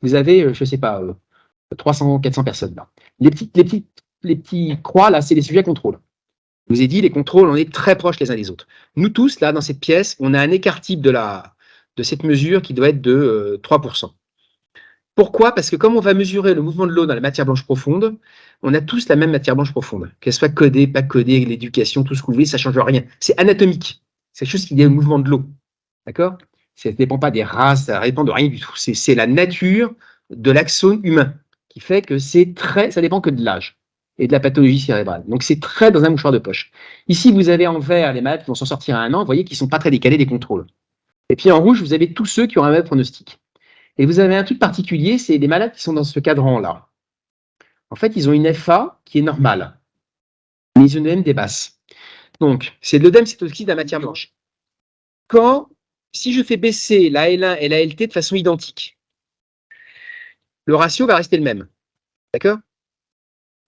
vous avez, je ne sais pas, 300, 400 personnes là. Les petits croix là, c'est les sujets contrôle. Je vous ai dit, les contrôles, on est très proches les uns des autres. Nous tous, là, dans cette pièce, on a un écart type de cette mesure qui doit être de 3%. Pourquoi? Parce que comme on va mesurer le mouvement de l'eau dans la matière blanche profonde, on a tous la même matière blanche profonde. Qu'elle soit codée, pas codée, l'éducation, tout ce que vous voulez, ça ne change rien. C'est anatomique. C'est juste qu'il y a le mouvement de l'eau. D'accord? Ça ne dépend pas des races, ça ne dépend de rien du tout. C'est la nature de l'axone humain qui fait que ça dépend que de l'âge et de la pathologie cérébrale. Donc c'est très dans un mouchoir de poche. Ici, vous avez en vert les malades qui vont s'en sortir à 1 an, vous voyez qu'ils ne sont pas très décalés des contrôles. Et puis en rouge, vous avez tous ceux qui ont un même pronostic. Et vous avez un truc particulier, c'est les malades qui sont dans ce cadran-là. En fait, ils ont une FA qui est normale, mais ils ont une EM des basses. Donc, c'est de l'œdème cytotoxique de la matière blanche. Si je fais baisser la L1 et la LT de façon identique, le ratio va rester le même. D'accord?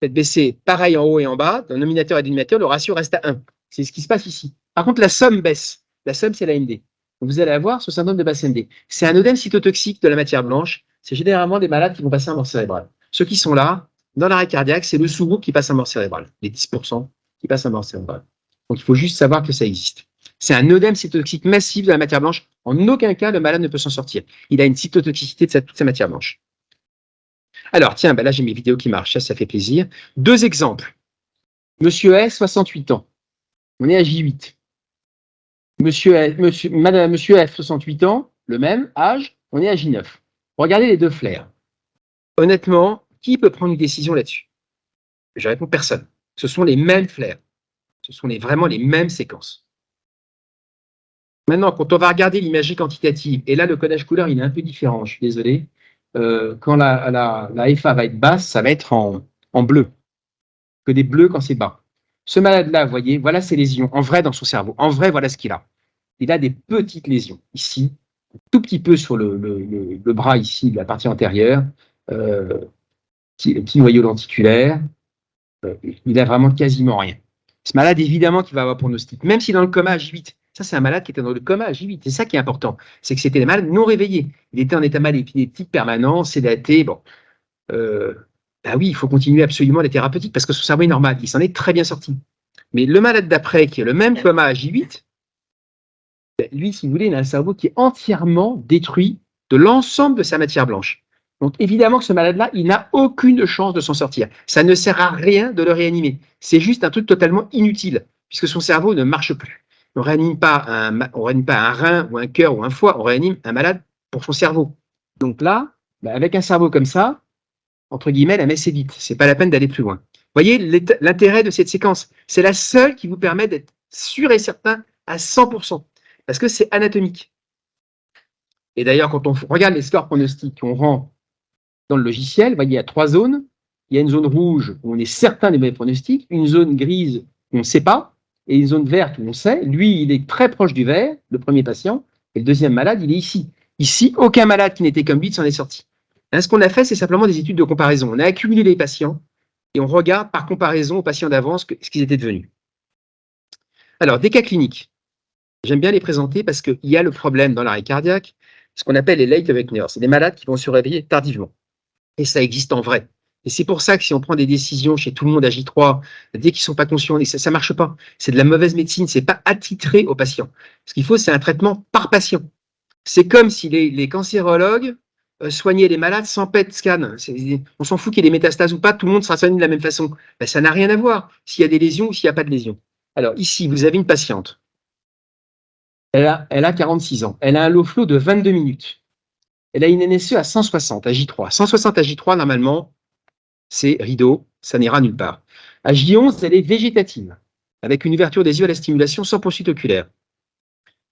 Faites baisser pareil en haut et en bas, d'un nominateur et dénominateur, le ratio reste à 1. C'est ce qui se passe ici. Par contre, la somme baisse. La somme, c'est la MD. Vous allez avoir ce syndrome de basse MD. C'est un œdème cytotoxique de la matière blanche. C'est généralement des malades qui vont passer un mort cérébral. Ceux qui sont là, dans l'arrêt cardiaque, c'est le sous-groupe qui passe un mort cérébral. Les 10% qui passent un mort cérébral. Donc, il faut juste savoir que ça existe. C'est un œdème cytotoxique massif de la matière blanche. En aucun cas, le malade ne peut s'en sortir. Il a une cytotoxicité de toute sa matière blanche. Alors, tiens, ben là, j'ai mes vidéos qui marchent, ça fait plaisir. 2 exemples. Monsieur S, 68 ans. On est à J8. Monsieur F, 68 ans, le même âge, on est à J9. Regardez les deux flares. Honnêtement, qui peut prendre une décision là-dessus? Je réponds personne. Ce sont les mêmes flares. Ce sont vraiment les mêmes séquences. Maintenant, quand on va regarder l'imagerie quantitative, et là, le codage couleur, il est un peu différent, je suis désolé. Quand la FA va être basse, ça va être en bleu, que des bleus quand c'est bas. Ce malade-là, vous voyez, voilà ses lésions, en vrai dans son cerveau. En vrai, voilà ce qu'il a. Il a des petites lésions, ici, tout petit peu sur le bras, ici, de la partie antérieure, petit noyau lenticulaire. Il a vraiment quasiment rien. Ce malade, évidemment, qu'il va avoir pronostic, même s'il est dans le coma à J8. Ça, c'est un malade qui était dans le coma à J8. C'est ça qui est important. C'est que c'était des malades non réveillés. Il était en état mal épileptique permanent, sédaté. Bon, bah oui, il faut continuer absolument les thérapeutiques parce que son cerveau est normal. Il s'en est très bien sorti. Mais le malade d'après, qui est le même coma à J8, lui, si vous voulez, il a un cerveau qui est entièrement détruit de l'ensemble de sa matière blanche. Donc évidemment que ce malade-là, il n'a aucune chance de s'en sortir. Ça ne sert à rien de le réanimer. C'est juste un truc totalement inutile, puisque son cerveau ne marche plus. On ne réanime pas un rein ou un cœur ou un foie, on réanime un malade pour son cerveau. Donc là, bah, avec un cerveau comme ça, entre guillemets, la messe est vite. Ce n'est pas la peine d'aller plus loin. Vous voyez l'intérêt de cette séquence. C'est la seule qui vous permet d'être sûr et certain à 100%, parce que c'est anatomique. Et d'ailleurs, quand on regarde les scores pronostiques qu'on rend dans le logiciel, vous voyez, il y a 3 zones. Il y a une zone rouge où on est certain des mauvais pronostics, une zone grise où on ne sait pas, et une zone verte où on sait. Lui, il est très proche du vert, le premier patient, et le deuxième malade, il est ici. Ici, aucun malade qui n'était comme lui s'en est sorti. Hein, ce qu'on a fait, c'est simplement des études de comparaison. On a accumulé les patients et on regarde par comparaison aux patients d'avant ce qu'ils étaient devenus. Alors, des cas cliniques. J'aime bien les présenter parce qu'il y a le problème dans l'arrêt cardiaque, ce qu'on appelle les late awakeners. C'est des malades qui vont se réveiller tardivement. Et ça existe en vrai. Et c'est pour ça que si on prend des décisions chez tout le monde à J3, dès qu'ils ne sont pas conscients, ça ne marche pas. C'est de la mauvaise médecine, ce n'est pas attitré aux patients. Ce qu'il faut, c'est un traitement par patient. C'est comme si les cancérologues soignaient les malades sans PET scan. On s'en fout qu'il y ait des métastases ou pas, tout le monde sera soigné de la même façon. Ben, ça n'a rien à voir s'il y a des lésions ou s'il n'y a pas de lésions. Alors ici, vous avez une patiente. Elle a 46 ans. Elle a un low flow de 22 minutes. Elle a une NSE à 160 à J3. 160 à J3, normalement, c'est rideau, ça n'ira nulle part. À J11, elle est végétative, avec une ouverture des yeux à la stimulation sans poursuite oculaire.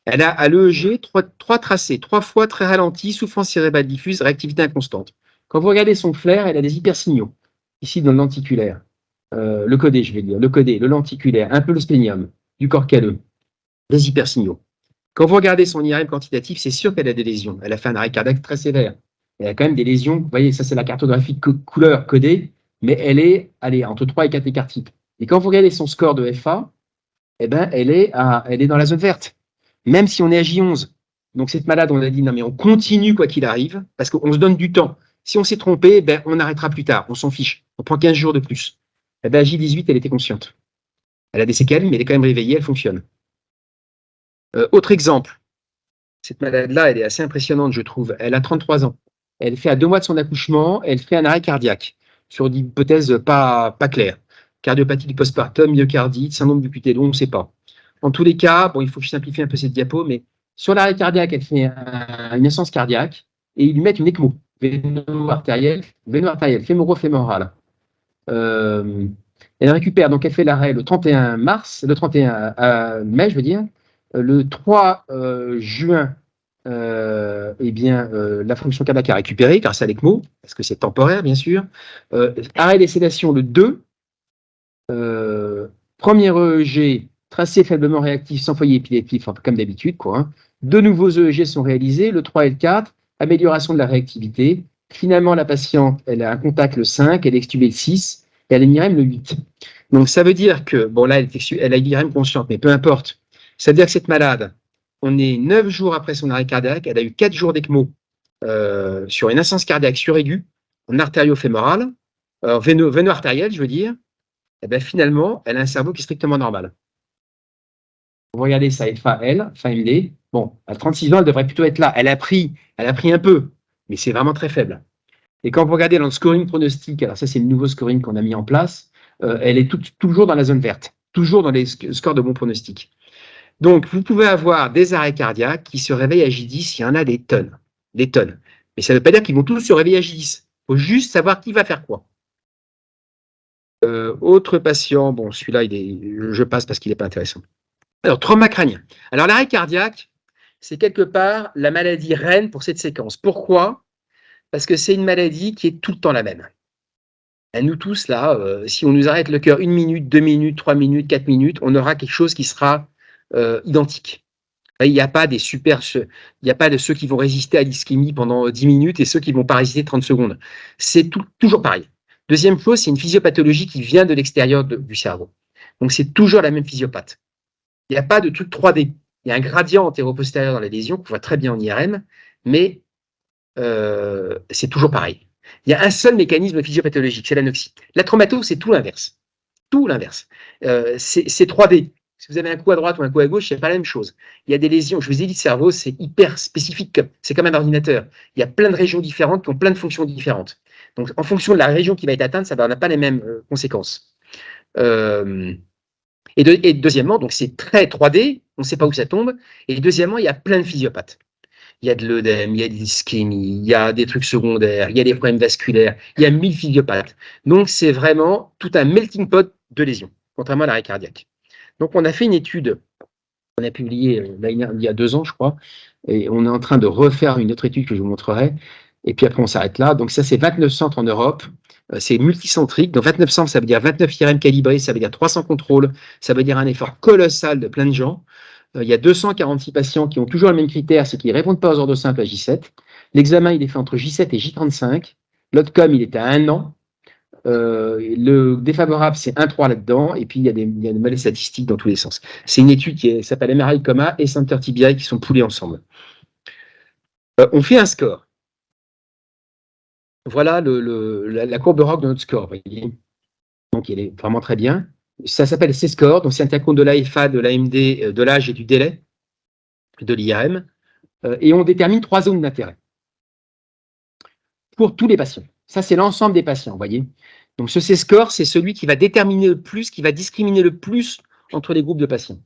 Elle a à l'EEG trois tracés, 3 fois très ralenti, souffrance cérébrale diffuse, réactivité inconstante. Quand vous regardez son flair, elle a des hypersignaux, ici dans le lenticulaire. Le codé, je vais dire, le codé, le lenticulaire, un peu le spénium, du corps calleux, des hypersignaux. Quand vous regardez son IRM quantitatif, c'est sûr qu'elle a des lésions. Elle a fait un arrêt cardiaque très sévère. Elle a quand même des lésions. Vous voyez, ça, c'est la cartographie couleur codée, mais elle est, allez, entre 3 et 4 écarts types. Et quand vous regardez son score de FA, eh ben, elle est dans la zone verte, même si on est à J11. Donc, cette malade, on a dit, non, mais on continue quoi qu'il arrive, parce qu'on se donne du temps. Si on s'est trompé, ben, on arrêtera plus tard. On s'en fiche. On prend 15 jours de plus. Eh ben, à J18, elle était consciente. Elle a des séquelles, mais elle est quand même réveillée, elle fonctionne. Autre exemple, cette malade-là, elle est assez impressionnante, je trouve. Elle a 33 ans. Elle fait à 2 mois de son accouchement, elle fait un arrêt cardiaque sur une hypothèse pas claire. Cardiopathie du postpartum, myocardite, syndrome du QT long, on ne sait pas. En tous les cas, bon, il faut que je simplifie un peu cette diapo, mais sur l'arrêt cardiaque, elle fait une essence cardiaque et ils lui mettent une ECMO, véno-artérielle, fémoro-fémorale. Elle récupère, donc elle fait l'arrêt le 31 mai, je veux dire. Le 3 juin, eh bien, la fonction cardiaque a récupéré grâce à l'ECMO, parce que c'est temporaire, bien sûr. Arrêt des sédations le 2. Premier EEG, tracé faiblement réactif sans foyer épileptique, comme d'habitude, quoi. Hein. 2 nouveaux EEG sont réalisés, le 3 et le 4. Amélioration de la réactivité. Finalement, la patiente, elle a un contact le 5, elle est extubée le 6, et elle a une IRM le 8. Donc, ça veut dire que, bon, là, elle a une IRM consciente, mais peu importe. Ça veut dire que cette malade, on est 9 jours après son arrêt cardiaque, elle a eu 4 jours d'ECMO sur une insuffisance cardiaque suraiguë, en artério-fémorale, véno-artérielle, je veux dire. Eh ben, finalement, elle a un cerveau qui est strictement normal. Vous regardez ça, FAL, FAMD. Bon, à 36 ans, elle devrait plutôt être là. Elle a pris un peu, mais c'est vraiment très faible. Et quand vous regardez dans le scoring pronostic, alors ça, c'est le nouveau scoring qu'on a mis en place, elle est toujours dans la zone verte, toujours dans les scores de bon pronostic. Donc, vous pouvez avoir des arrêts cardiaques qui se réveillent à J10, il y en a des tonnes. Des tonnes. Mais ça ne veut pas dire qu'ils vont tous se réveiller à J10. Il faut juste savoir qui va faire quoi. Autre patient, bon, celui-là, je passe parce qu'il n'est pas intéressant. Alors, trauma crânien. Alors, l'arrêt cardiaque, c'est quelque part la maladie reine pour cette séquence. Pourquoi? Parce que c'est une maladie qui est tout le temps la même. Et nous tous, là, si on nous arrête le cœur 1 minute, 2 minutes, 3 minutes, 4 minutes, on aura quelque chose qui sera identique. Il n'y a pas des il n'y a pas de ceux qui vont résister à l'ischémie pendant 10 minutes et ceux qui ne vont pas résister 30 secondes. C'est toujours pareil. Deuxième chose, c'est une physiopathologie qui vient de l'extérieur du cerveau. Donc, c'est toujours la même physiopathe. Il n'y a pas de truc 3D. Il y a un gradient antéro-postérieur dans la lésion qu'on voit très bien en IRM, mais c'est toujours pareil. Il y a un seul mécanisme physiopathologique, c'est l'anoxie. La traumato, c'est tout l'inverse. Tout l'inverse. C'est 3D. Si vous avez un coup à droite ou un coup à gauche, c'est pas la même chose. Il y a des lésions. Je vous ai dit, le cerveau, c'est hyper spécifique. C'est comme un ordinateur. Il y a plein de régions différentes qui ont plein de fonctions différentes. Donc, en fonction de la région qui va être atteinte, ça n'a pas les mêmes conséquences. Et deuxièmement, donc c'est très 3D, on ne sait pas où ça tombe. Et deuxièmement, il y a plein de physiopathes. Il y a de l'œdème, il y a des ischémies, il y a des trucs secondaires, il y a des problèmes vasculaires, il y a 1000 physiopathes. Donc, c'est vraiment tout un melting pot de lésions, contrairement à l'arrêt cardiaque. Donc, on a fait une étude, on a publié il y a 2 ans, je crois, et on est en train de refaire une autre étude que je vous montrerai. Et puis après, on s'arrête là. Donc, ça, c'est 29 centres en Europe. C'est multicentrique. Donc, 29 centres, ça veut dire 29 IRM calibrés, ça veut dire 300 contrôles, ça veut dire un effort colossal de plein de gens. Il y a 246 patients qui ont toujours le même critère, c'est qu'ils ne répondent pas aux ordres simples à J7. L'examen, il est fait entre J7 et J35. L'OutCome, il est à 1 an. Le défavorable, c'est 1,3 là-dedans. Et puis, il y a des mauvaises statistiques dans tous les sens. C'est une étude qui s'appelle MRI Coma et Center TBI qui sont poulés ensemble. On fait un score. Voilà la courbe ROC de notre score. Voyez. Donc, il est vraiment très bien. Ça s'appelle C-score. Donc, c'est un compte de l'AFA, de l'AMD, de l'âge et du délai de l'IRM. et on détermine 3 zones d'intérêt pour tous les patients. Ça, c'est l'ensemble des patients, vous voyez. Donc, ce C-score, c'est celui qui va déterminer le plus, qui va discriminer le plus entre les groupes de patients.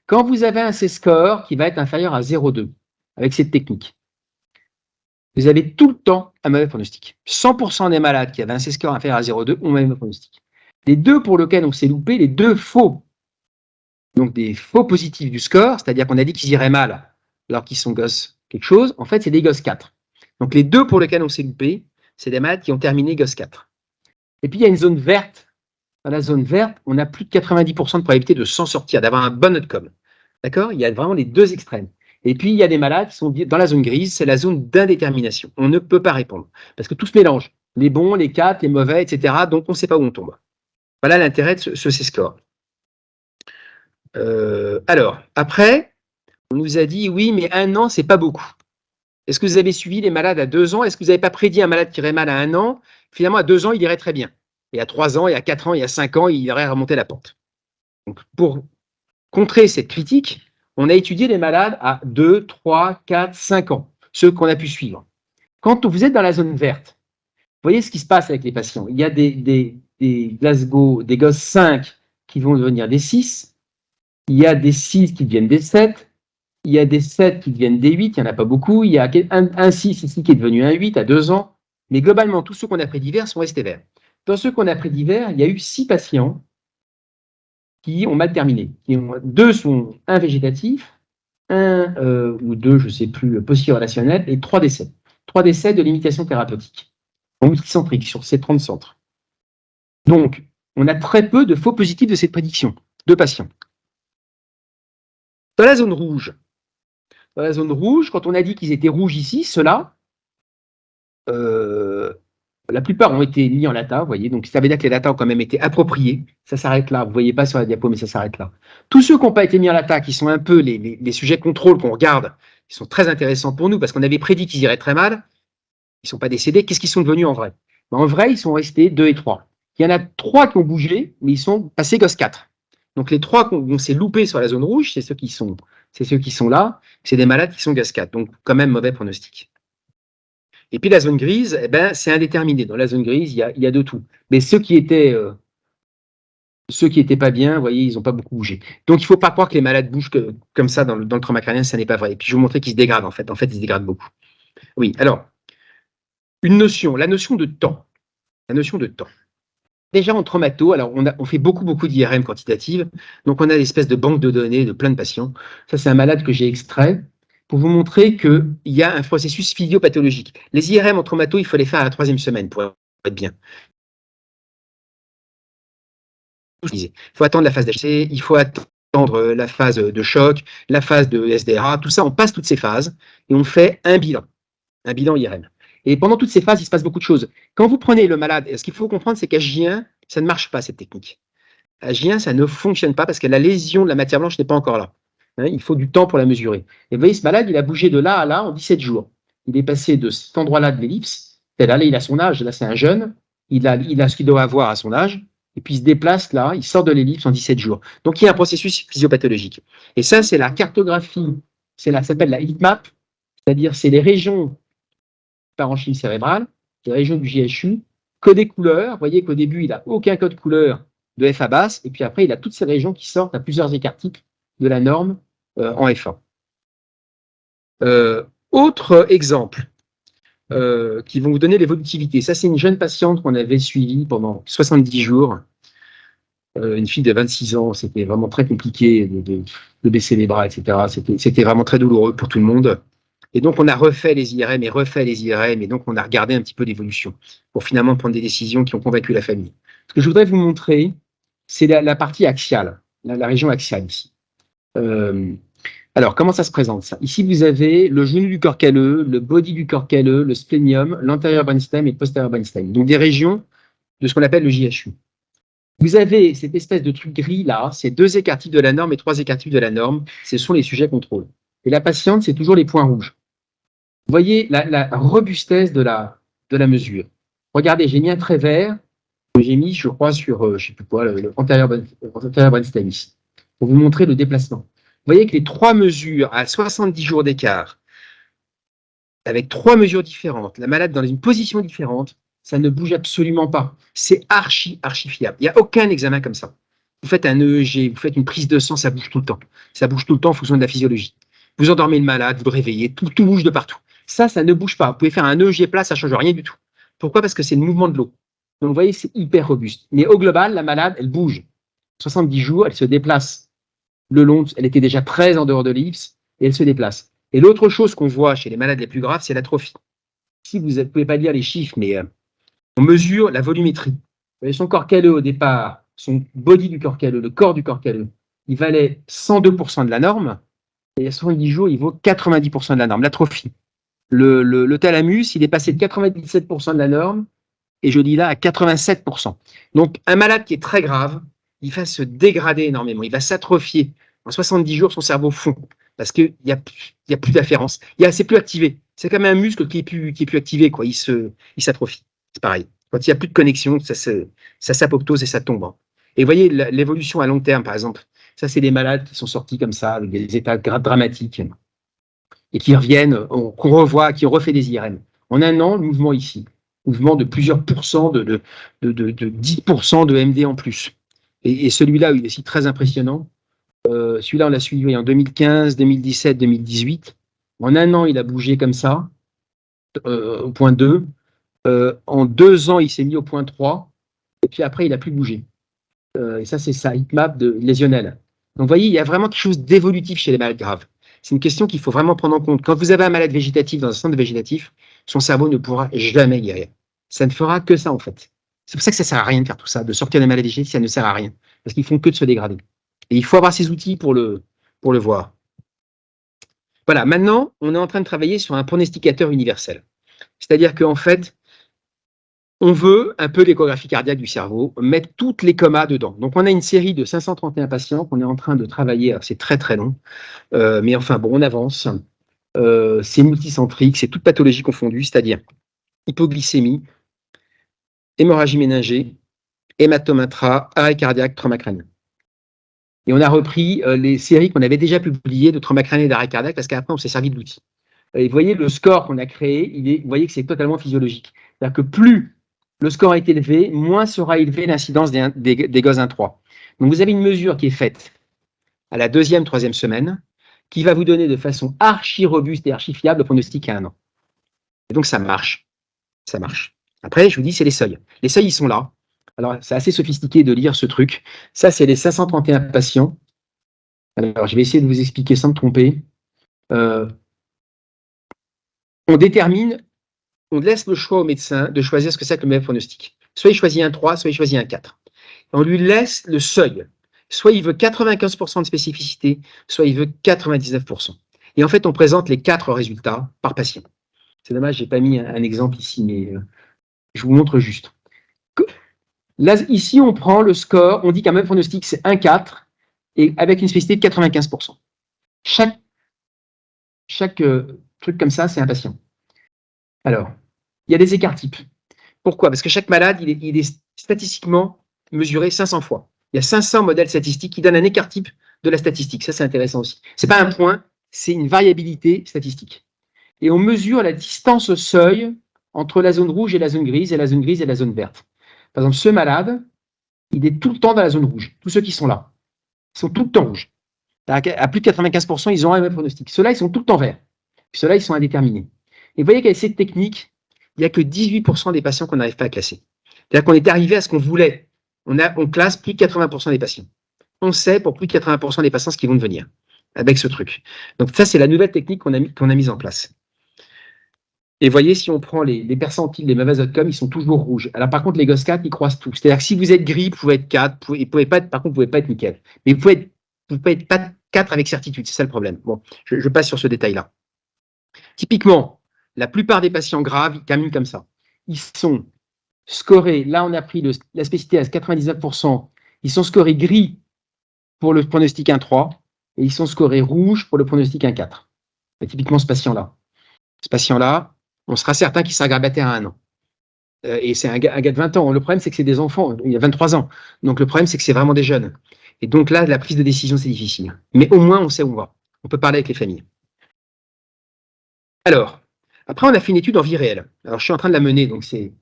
Quand vous avez un C-score qui va être inférieur à 0,2, avec cette technique, vous avez tout le temps un mauvais pronostic. 100% des malades qui avaient un C-score inférieur à 0,2 ont un mauvais pronostic. Les deux pour lesquels on s'est loupé, les deux faux, donc des faux positifs du score, c'est-à-dire qu'on a dit qu'ils iraient mal alors qu'ils sont gosses quelque chose, en fait, c'est des gosses 4. Donc, les deux pour lesquels on s'est loupé, c'est des malades qui ont terminé gosses 4. Et puis, il y a une zone verte. Dans la zone verte, on a plus de 90% de probabilité de s'en sortir, d'avoir un bon outcome. D'accord? Il y a vraiment les deux extrêmes. Et puis, il y a des malades qui sont dans la zone grise, c'est la zone d'indétermination. On ne peut pas répondre parce que tout se mélange. Les bons, les 4, les mauvais, etc. Donc, on ne sait pas où on tombe. Voilà l'intérêt de ce C-score. Alors, après, on nous a dit, oui, mais 1 an, c'est pas beaucoup. Est-ce que vous avez suivi les malades à 2 ans? Est-ce que vous n'avez pas prédit un malade qui irait mal à 1 an? Finalement, à 2 ans, il irait très bien. Et à 3 ans, et à 4 ans, et à 5 ans, il irait remonter la pente. Donc, pour contrer cette critique, on a étudié les malades à 2, 3, 4, 5 ans, ceux qu'on a pu suivre. Quand vous êtes dans la zone verte, vous voyez ce qui se passe avec les patients. Il y a des Glasgow, des gosses 5 qui vont devenir des 6, il y a des 6 qui deviennent des 7, il y a des 7 qui deviennent des 8, il n'y en a pas beaucoup, il y a un 6 ici qui est devenu un 8 à 2 ans, mais globalement, tous ceux qu'on a prédits verts sont restés verts. Dans ceux qu'on a prédits verts, il y a eu 6 patients qui ont mal terminé. 2 sont un végétatif, 1 ou 2, je ne sais plus, post-relationnel, et 3 décès. 3 décès de limitation thérapeutique, en multicentrique, sur ces 30 centres. Donc, on a très peu de faux positifs de cette prédiction, de patients. Dans la zone rouge, quand on a dit qu'ils étaient rouges ici, ceux-là, la plupart ont été mis en lata, vous voyez, donc ça veut dire que les latas ont quand même été appropriés. Ça s'arrête là, vous ne voyez pas sur la diapo, mais ça s'arrête là. Tous ceux qui n'ont pas été mis en lata, qui sont un peu les sujets contrôle qu'on regarde, qui sont très intéressants pour nous, parce qu'on avait prédit qu'ils iraient très mal, ils ne sont pas décédés. Qu'est-ce qu'ils sont devenus en vrai? En vrai, ils sont restés 2 et 3. Il y en a 3 qui ont bougé, mais ils sont passés gosse 4. Donc les 3 qu'on s'est loupés sur la zone rouge, c'est ceux qui sont là, c'est des malades qui sont gosse 4, donc quand même mauvais pronostic. Et puis la zone grise, eh ben, c'est indéterminé. Dans la zone grise, il y a de tout. Mais ceux qui étaient pas bien, vous voyez, ils n'ont pas beaucoup bougé. Donc il ne faut pas croire que les malades bougent comme ça dans le trauma crânien, ça n'est pas vrai. Et puis je vais vous montrer qu'ils se dégradent en fait. En fait, ils se dégradent beaucoup. Oui, alors, la notion de temps. La notion de temps. Déjà en traumato, alors on fait beaucoup d'IRM quantitative, donc on a l'espèce de banque de données de plein de patients. Ça, c'est un malade que j'ai extrait pour vous montrer qu'il y a un processus physiopathologique. Les IRM en traumato, il faut les faire à la 3e semaine pour être bien. Il faut attendre la phase d'HC, il faut attendre la phase de choc, la phase de SDRA, tout ça, on passe toutes ces phases et on fait un bilan IRM. Et pendant toutes ces phases, il se passe beaucoup de choses. Quand vous prenez le malade, ce qu'il faut comprendre, c'est qu'à J1, ça ne marche pas, cette technique. À J1, ça ne fonctionne pas parce que la lésion de la matière blanche n'est pas encore là. Hein, il faut du temps pour la mesurer. Et vous voyez, ce malade, il a bougé de là à là en 17 jours. Il est passé de cet endroit-là de l'ellipse, là, il a son âge, là, c'est un jeune, il a ce qu'il doit avoir à son âge, et puis il se déplace là, il sort de l'ellipse en 17 jours. Donc il y a un processus physiopathologique. Et ça, c'est la cartographie, ça s'appelle la heatmap, c'est-à-dire c'est les régions parenchyme cérébrale, les régions du JHU, codées couleurs. Vous voyez qu'au début, il n'a aucun code couleur de FA basse, et puis après, il a toutes ces régions qui sortent à plusieurs écarts-types de la norme en F1. Autre exemple qui vont vous donner l'évolutivité. Ça, c'est une jeune patiente qu'on avait suivie pendant 70 jours. Une fille de 26 ans, c'était vraiment très compliqué de baisser les bras, etc. C'était vraiment très douloureux pour tout le monde. Et donc, on a refait les IRM et donc on a regardé un petit peu l'évolution pour finalement prendre des décisions qui ont convaincu la famille. Ce que je voudrais vous montrer, c'est la partie axiale, la région axiale ici. Alors, comment ça se présente ça? Ici, vous avez le genou du corps calleux, le body du corps calleux, le splénium, l'antérieur brainstem et le postérieur brainstem. Donc, des régions de ce qu'on appelle le JHU. Vous avez cette espèce de truc gris là, c'est 2 écarts-types de la norme et 3 écarts-types de la norme. Ce sont les sujets contrôle. Et la patiente, c'est toujours les points rouges. Vous voyez la robustesse de la mesure. Regardez, j'ai mis un trait vert que j'ai mis, je crois, sur, je ne sais plus quoi, le antérieur brainstem pour vous montrer le déplacement. Vous voyez que les 3 mesures à 70 jours d'écart avec 3 mesures différentes, la malade dans une position différente, ça ne bouge absolument pas. C'est archi fiable. Il n'y a aucun examen comme ça. Vous faites un EEG, vous faites une prise de sang, ça bouge tout le temps. Ça bouge tout le temps en fonction de la physiologie. Vous endormez le malade, vous le réveillez, tout bouge de partout. Ça ne bouge pas. Vous pouvez faire un EEG plat, ça ne change rien du tout. Pourquoi? Parce que c'est le mouvement de l'eau. Donc vous voyez, c'est hyper robuste. Mais au global, la malade, elle bouge. 70 jours, elle se déplace le long, elle était déjà très en dehors de l'ellipse, et elle se déplace. Et l'autre chose qu'on voit chez les malades les plus graves, c'est l'atrophie. Si vous ne pouvez pas lire les chiffres, mais on mesure la volumétrie. Vous voyez, son corps calleux au départ, son body du corps calleux, le corps du corps calleux, il valait 102% de la norme, et à 70 jours, il vaut 90% de la norme, l'atrophie. Le thalamus, il est passé de 97% de la norme, et je dis là à 87%. Donc, un malade qui est très grave, il va se dégrader énormément, il va s'atrophier. En 70 jours, son cerveau fond, parce qu'il n'y a plus d'afférence. C'est plus activé. C'est comme un muscle qui est plus activé, quoi. Il s'atrophie. C'est pareil. Quand il n'y a plus de connexion, ça s'apoptose et ça tombe. Et vous voyez, l'évolution à long terme, par exemple, ça, c'est des malades qui sont sortis comme ça, avec des états dramatiques, et qui reviennent, qu'on revoit, qui ont refait des IRM. En un an, le mouvement ici, mouvement de plusieurs pourcents, de 10% de MD en plus. Et celui-là, il est aussi très impressionnant. Celui-là, on l'a suivi en 2015, 2017, 2018. En un an, il a bougé comme ça, au point 2. En 2 ans, il s'est mis au point 3. Et puis après, il n'a plus bougé. Et ça, c'est sa heatmap lésionnelle. Donc, vous voyez, il y a vraiment quelque chose d'évolutif chez les malades graves. C'est une question qu'il faut vraiment prendre en compte. Quand vous avez un malade végétatif dans un centre végétatif, son cerveau ne pourra jamais guérir. Ça ne fera que ça, en fait. C'est pour ça que ça ne sert à rien de faire tout ça, de sortir des malades végétatifs, ça ne sert à rien. Parce qu'ils font que de se dégrader. Et il faut avoir ces outils pour le voir. Voilà, maintenant, on est en train de travailler sur un pronosticateur universel. C'est-à-dire qu'en fait, on veut un peu l'échographie cardiaque du cerveau, mettre toutes les comas dedans. Donc, on a une série de 531 patients qu'on est en train de travailler. C'est très, très long. Mais enfin, bon, on avance. C'est multicentrique, c'est toute pathologie confondue, c'est-à-dire hypoglycémie, hémorragie méningée, hématome intra, arrêt cardiaque, trauma crânien. Et on a repris les séries qu'on avait déjà publiées de trauma crânien et d'arrêt cardiaque parce qu'après, on s'est servi de l'outil. Et vous voyez, le score qu'on a créé, vous voyez que c'est totalement physiologique. C'est-à-dire que plus le score est élevé, moins sera élevé l'incidence des gosses 1-3. Donc, vous avez une mesure qui est faite à la 2e, 3e semaine, qui va vous donner de façon archi robuste et archi fiable le pronostic à 1 an. Et donc, ça marche. Ça marche. Après, je vous dis, c'est les seuils. Les seuils, ils sont là. Alors, c'est assez sophistiqué de lire ce truc. Ça, c'est les 531 patients. Alors, je vais essayer de vous expliquer sans me tromper. On détermine, on laisse le choix au médecin de choisir ce que c'est que le meilleur pronostic. Soit il choisit un 3, soit il choisit un 4. On lui laisse le seuil. Soit il veut 95% de spécificité, soit il veut 99%. Et en fait, on présente les 4 résultats par patient. C'est dommage, je n'ai pas mis un exemple ici, mais je vous montre juste. Là, ici, on prend le score, on dit qu'un même pronostic, c'est 1,4, et avec une spécificité de 95%. Chaque truc comme ça, c'est un patient. Alors, il y a des écarts types. Pourquoi? Parce que chaque malade, il est statistiquement mesuré 500 fois. Il y a 500 modèles statistiques qui donnent un écart type de la statistique. Ça, c'est intéressant aussi. Ce n'est pas un point, c'est une variabilité statistique. Et on mesure la distance au seuil entre la zone rouge et la zone grise, et la zone grise et la zone verte. Par exemple, ce malade, il est tout le temps dans la zone rouge. Tous ceux qui sont là, ils sont tout le temps rouges. À plus de 95%, ils ont un même pronostic. Ceux-là, ils sont tout le temps verts. Ceux-là, ils sont indéterminés. Et vous voyez qu'avec cette technique, il n'y a que 18% des patients qu'on n'arrive pas à classer. C'est-à-dire qu'on est arrivé à ce qu'on voulait. On classe plus de 80% des patients. On sait pour plus de 80% des patients ce qu'ils vont devenir avec ce truc. Donc ça, c'est la nouvelle technique qu'on a mise en place. Et vous voyez, si on prend les percentiles, les mauvais outcomes, ils sont toujours rouges. Alors par contre, les GOS 4, ils croisent tout. C'est-à-dire que si vous êtes gris, vous pouvez être 4, par contre, vous ne pouvez pas être nickel. Mais vous pouvez être pas 4 avec certitude, c'est ça le problème. Bon, je passe sur ce détail-là. Typiquement, la plupart des patients graves, ils terminent comme ça. Ils sont scorés, là on a pris la spécificité à 99%, ils sont scorés gris pour le pronostic 1,3 et ils sont scorés rouge pour le pronostic 1,4. Typiquement ce patient-là, on sera certain qu'il sera grabataire à 1 an. Et c'est un gars de 20 ans. Le problème, c'est que c'est des enfants. Il a 23 ans. Donc, le problème, c'est que c'est vraiment des jeunes. Et donc là, la prise de décision, c'est difficile. Mais au moins, on sait où on va. On peut parler avec les familles. Alors, Après, on a fait une étude en vie réelle. Alors, je suis en train de la mener, donc c'est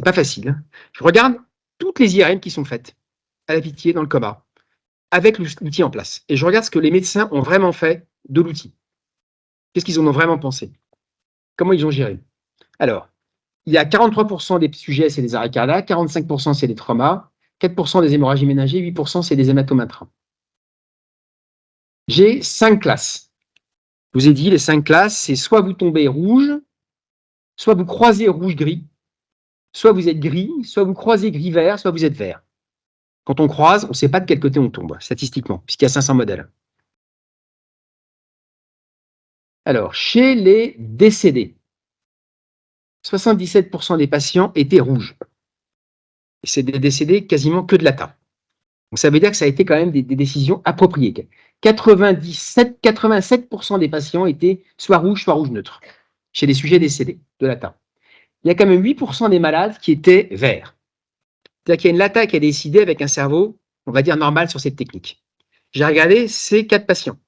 pas facile, hein. Je regarde toutes les IRM qui sont faites à la pitié dans le coma, avec l'outil en place. Et je regarde ce que les médecins ont vraiment fait de l'outil. Qu'est-ce qu'ils en ont vraiment pensé? Comment ils ont géré? Alors, il y a 43% des sujets, c'est des arrêts cardiaques, 45% c'est des traumas, 4% des hémorragies ménagées, 8% c'est des hématomes intra. J'ai 5 classes. Je vous ai dit, les 5 classes, c'est soit vous tombez rouge, soit vous croisez rouge-gris, soit vous êtes gris, soit vous croisez gris-vert, soit vous êtes vert. Quand on croise, on ne sait pas de quel côté on tombe, statistiquement, puisqu'il y a 500 modèles. Alors, chez les décédés, 77% des patients étaient rouges. C'est des décédés quasiment que de l'ATA. Donc ça veut dire que ça a été quand même des décisions appropriées. 87% des patients étaient soit rouge neutre, chez les sujets décédés de l'ATA. Il y a quand même 8% des malades qui étaient verts. C'est-à-dire qu'il y a une LATA qui a décidé avec un cerveau, on va dire, normal sur cette technique. J'ai regardé ces 4 patients.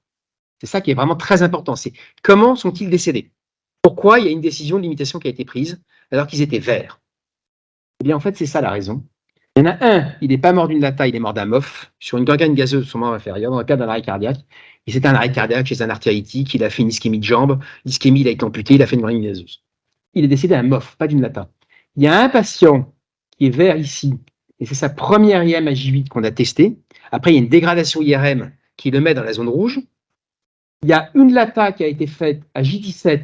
C'est ça qui est vraiment très important. C'est comment sont-ils décédés? Pourquoi il y a une décision de limitation qui a été prise alors qu'ils étaient verts? Eh bien, en fait, c'est ça la raison. Il y en a un, il n'est pas mort d'une lata, il est mort d'un MOF sur une gangrène gazeuse sur membre inférieur dans le cadre d'un arrêt cardiaque. Et c'est un arrêt cardiaque chez un artéritique, il a fait une ischémie de jambe, l'ischémie, il a été amputé, il a fait une gangrène gazeuse. Il est décédé d'un MOF, pas d'une lata. Il y a un patient qui est vert ici, et c'est sa première IRM à J8 qu'on a testé. Après, il y a une dégradation IRM qui le met dans la zone rouge. Il y a une lata qui a été faite à J17,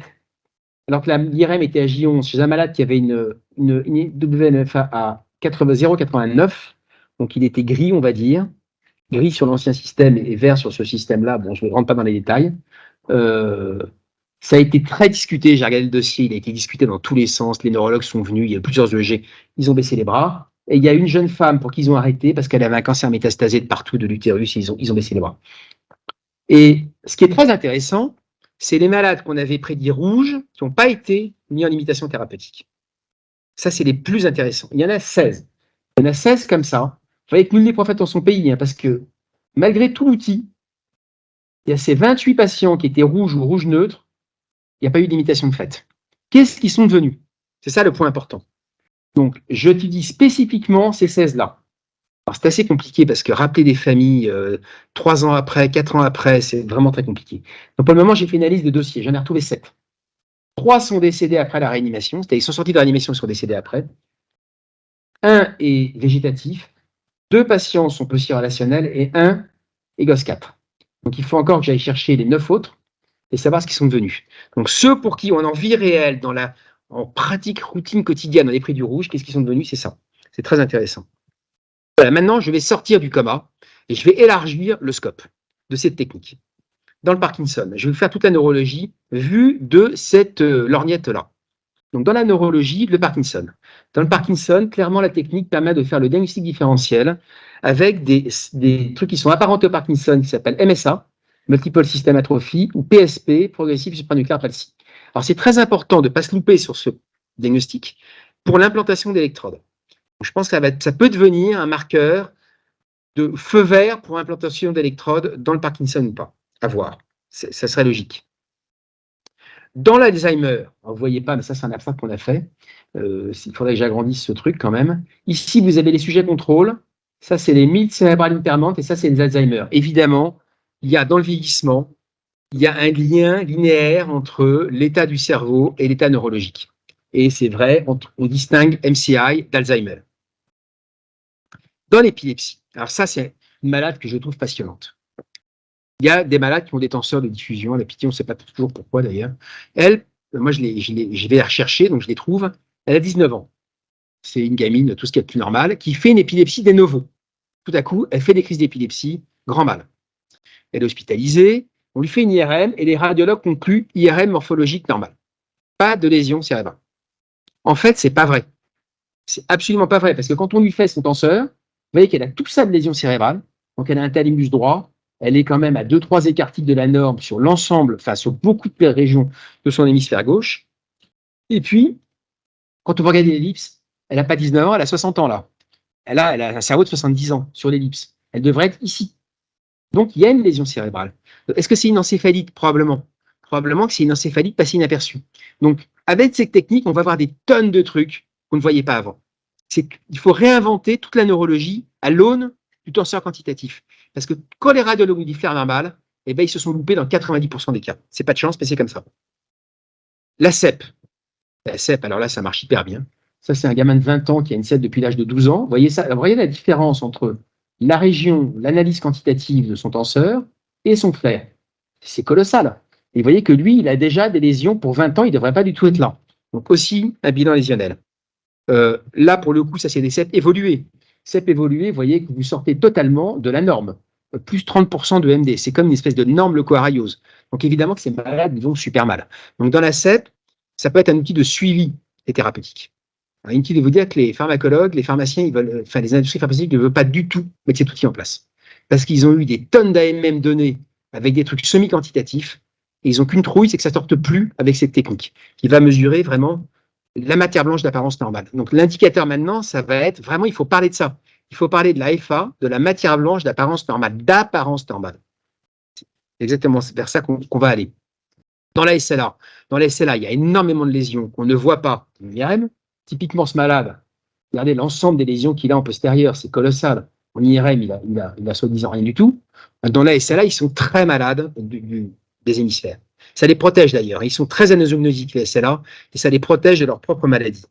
alors que l'IRM était à J11 chez un malade qui avait une WNFA à 0,89, donc il était gris, on va dire, gris sur l'ancien système et vert sur ce système-là. Bon, je ne rentre pas dans les détails. Ça a été très discuté, j'ai regardé le dossier, il a été discuté dans tous les sens, les neurologues sont venus, il y a plusieurs EEG, ils ont baissé les bras. Et il y a une jeune femme pour qui ils ont arrêté parce qu'elle avait un cancer métastasé de partout de l'utérus et ils ont baissé les bras. Et ce qui est très intéressant, c'est les malades qu'on avait prédits rouges qui n'ont pas été mis en limitation thérapeutique. Ça, c'est les plus intéressants. Il y en a 16. Il y en a 16 comme ça. Vous voyez que nul n'est prophète dans son pays, hein, parce que malgré tout l'outil, il y a ces 28 patients qui étaient rouges ou rouges neutres, il n'y a pas eu de limitation de fait. Qu'est-ce qu'ils sont devenus? C'est ça le point important. Donc, je te dis spécifiquement ces 16-là. Alors, c'est assez compliqué parce que rappeler des familles 3 ans après, 4 ans après, c'est vraiment très compliqué. Donc, pour le moment, j'ai fait une analyse de dossiers. J'en ai retrouvé 7. 3 sont décédés après la réanimation, c'est-à-dire ils sont sortis de la réanimation et sont décédés après. 1 est végétatif, 2 patients sont post-relationnels et 1 est GOS4. Donc, il faut encore que j'aille chercher les 9 autres et savoir ce qu'ils sont devenus. Donc, ceux pour qui on en vie réelle, en pratique routine quotidienne, dans les prix du rouge, qu'est-ce qu'ils sont devenus? C'est ça. C'est très intéressant. Voilà, maintenant, je vais sortir du coma et je vais élargir le scope de cette technique. Dans le Parkinson, je vais vous faire toute la neurologie vue de cette lorgnette-là. Donc, dans la neurologie, le Parkinson. Dans le Parkinson, clairement, la technique permet de faire le diagnostic différentiel avec des trucs qui sont apparentés au Parkinson, qui s'appellent MSA, Multiple System Atrophy, ou PSP, Progressive Supranuclear Palsy. Alors, c'est très important de ne pas se louper sur ce diagnostic pour l'implantation d'électrodes. Je pense que ça peut devenir un marqueur de feu vert pour implantation d'électrodes dans le Parkinson ou pas. À voir. Ça serait logique. Dans l'Alzheimer, vous ne voyez pas, mais ça, c'est un abstract qu'on a fait. Il faudrait que j'agrandisse ce truc quand même. Ici, vous avez les sujets contrôle. Ça, c'est les mythes cérébrales intermantes et ça, c'est les Alzheimer. Évidemment, il y a dans le vieillissement, il y a un lien linéaire entre l'état du cerveau et l'état neurologique. Et c'est vrai, on distingue MCI d'Alzheimer. Dans l'épilepsie, alors ça, c'est une malade que je trouve passionnante. Il y a des malades qui ont des tenseurs de diffusion, la pitié, on ne sait pas toujours pourquoi d'ailleurs. Elle, moi, je vais la rechercher, donc je les trouve. Elle a 19 ans. C'est une gamine, tout ce qui est plus normal, qui fait une épilepsie de novo. Tout à coup, elle fait des crises d'épilepsie, grand mal. Elle est hospitalisée, on lui fait une IRM et les radiologues concluent IRM morphologique normale. Pas de lésion cérébrale. En fait, c'est pas vrai. C'est absolument pas vrai, parce que quand on lui fait son tenseur, vous voyez qu'elle a tout ça de lésion cérébrale, donc elle a un thalamus droit, elle est quand même à 2-3 écartiles de la norme sur l'ensemble, enfin sur beaucoup de régions de son hémisphère gauche. Et puis, quand on va regarder l'ellipse, elle n'a pas 19 ans, elle a 60 ans là. Elle a un cerveau de 70 ans sur l'ellipse. Elle devrait être ici. Donc, il y a une lésion cérébrale. Est-ce que c'est une encéphalite? Probablement. Probablement que c'est une encéphalite passée inaperçue. Donc, avec cette technique, on va voir des tonnes de trucs qu'on ne voyait pas avant. Il faut réinventer toute la neurologie à l'aune du tenseur quantitatif. Parce que quand les radiologues ont dit faire normal, eh ben, ils se sont loupés dans 90% des cas. C'est pas de chance, mais c'est comme ça. La CEP. La CEP, alors là, ça marche hyper bien. Ça, c'est un gamin de 20 ans qui a une CEP depuis l'âge de 12 ans. Vous voyez, ça, vous voyez la différence entre la région, l'analyse quantitative de son tenseur et son flair. C'est colossal. Et vous voyez que lui, il a déjà des lésions pour 20 ans, il ne devrait pas du tout être là. Donc aussi un bilan lésionnel. Là, pour le coup, ça c'est des CEP évolués. CEP évolués, vous voyez que vous sortez totalement de la norme. Plus 30% de MD. C'est comme une espèce de norme leucoaraiose. Donc évidemment que ces malades vont super mal. Donc dans la CEP, ça peut être un outil de suivi des thérapeutiques. Alors, inutile de vous dire que les pharmacologues, les pharmaciens, ils veulent, enfin les industries pharmaceutiques ne veulent pas du tout mettre cet outil en place. Parce qu'ils ont eu des tonnes d'AMM données avec des trucs semi-quantitatifs, et ils n'ont qu'une trouille, c'est que ça ne sorte plus avec cette technique, qui va mesurer vraiment la matière blanche d'apparence normale. Donc l'indicateur maintenant, ça va être vraiment, il faut parler de ça. Il faut parler de la FA, de la matière blanche d'apparence normale, d'apparence normale. C'est exactement vers ça qu'on va aller. Dans la SLA, il y a énormément de lésions qu'on ne voit pas en IRM. Typiquement, ce malade, regardez l'ensemble des lésions qu'il a en postérieur, c'est colossal. En IRM, il a soi-disant rien du tout. Dans la SLA, ils sont très malades des hémisphères. Ça les protège d'ailleurs. Ils sont très anasognosiques, les SLA, et ça les protège de leur propre maladie.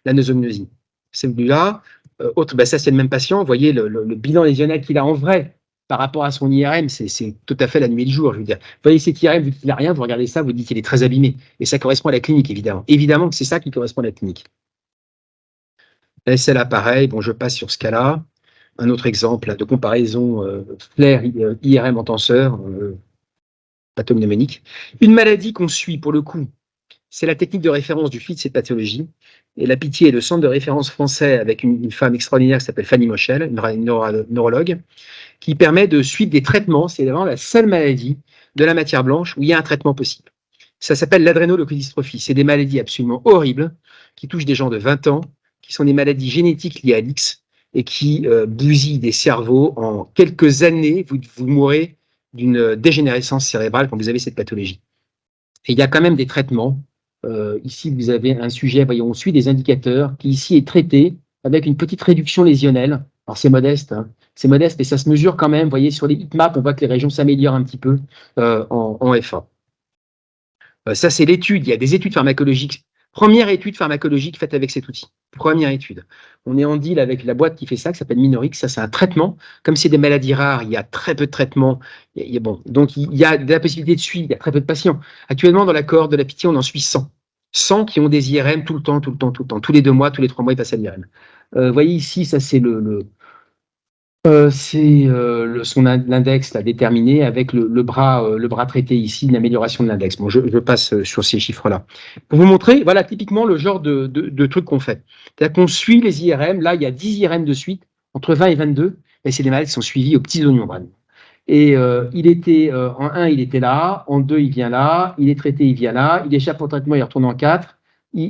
L'anosognosie. Celui-là, ça c'est le même patient. Vous voyez le bilan lésionnel qu'il a en vrai par rapport à son IRM, c'est tout à fait la nuit et le jour. Je veux dire, vous voyez cet IRM, vous dites qu'il n'a rien, vous regardez ça, vous dites qu'il est très abîmé. Et ça correspond à la clinique, évidemment. Évidemment que c'est ça qui correspond à la clinique. La SLA, pareil. Bon, je passe sur ce cas-là. Un autre exemple de comparaison flair IRM en tenseur, pathognomonique. Une maladie qu'on suit pour le coup, c'est la technique de référence du FIT, cette pathologie. Et la Pitié est le centre de référence français avec une femme extraordinaire qui s'appelle Fanny Moschel, une neurologue, qui permet de suivre des traitements. C'est vraiment la seule maladie de la matière blanche où il y a un traitement possible. Ça s'appelle l'adrénoleucodystrophie. C'est des maladies absolument horribles qui touchent des gens de 20 ans, qui sont des maladies génétiques liées à l'X et qui bousillent des cerveaux. En quelques années, vous mourrez d'une dégénérescence cérébrale quand vous avez cette pathologie. Et il y a quand même des traitements. Ici, vous avez un sujet, voyons, on suit des indicateurs qui ici est traité avec une petite réduction lésionnelle. Alors c'est modeste, hein, c'est modeste, mais ça se mesure quand même. Vous voyez, sur les heatmaps, on voit que les régions s'améliorent un petit peu en FA. Ça, c'est l'étude. Il y a des études pharmacologiques. Première étude pharmacologique faite avec cet outil. Première étude. On est en deal avec la boîte qui fait ça, qui s'appelle Minorix. Ça, c'est un traitement. Comme c'est des maladies rares, il y a très peu de traitements. Bon, donc, il y a de la possibilité de suivre. Il y a très peu de patients. Actuellement, dans la cohorte de la Pitié, on en suit 100. 100 qui ont des IRM tout le temps. Tous les 2 mois, tous les 3 mois, ils passent à l'IRM. Vous voyez ici, ça, c'est l'index déterminé avec le bras traité ici, l'amélioration de l'index. Bon, je passe sur ces chiffres-là. Pour vous montrer, voilà typiquement le genre de trucs qu'on fait. C'est-à-dire qu'on suit les IRM. Là, il y a 10 IRM de suite, entre 20 et 22. Et c'est des malades qui sont suivis aux petits oignons. Vraiment. Et il était en 1, il était là. En 2, il vient là. Il est traité, il vient là. Il échappe au traitement, il retourne en 4.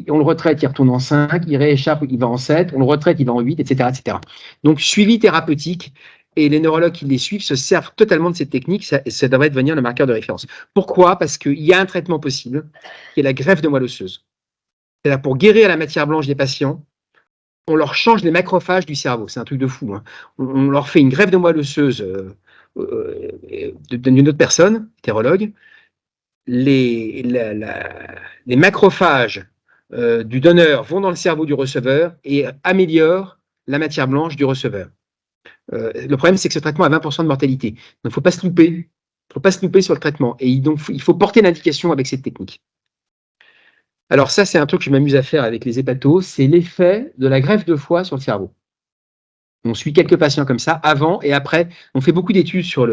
On le retraite, il retourne en 5, il rééchappe, il va en 7, on le retraite, il va en 8, etc., etc. Donc, suivi thérapeutique, et les neurologues qui les suivent se servent totalement de cette technique, ça devrait devenir le marqueur de référence. Pourquoi? Parce qu'il y a un traitement possible, qui est la greffe de moelle osseuse. C'est-à-dire pour guérir la matière blanche des patients, on leur change les macrophages du cerveau. C'est un truc de fou. Hein. On leur fait une greffe de moelle osseuse d'une autre personne, hétérologue. Les macrophages du donneur vont dans le cerveau du receveur et améliorent la matière blanche du receveur. Le problème, c'est que ce traitement a 20% de mortalité. Donc, il ne faut pas se louper. Il ne faut pas se louper sur le traitement. Et donc, il faut porter l'indication avec cette technique. Alors ça, c'est un truc que je m'amuse à faire avec les hépatos, c'est l'effet de la greffe de foie sur le cerveau. On suit quelques patients comme ça, avant et après. On fait beaucoup d'études sur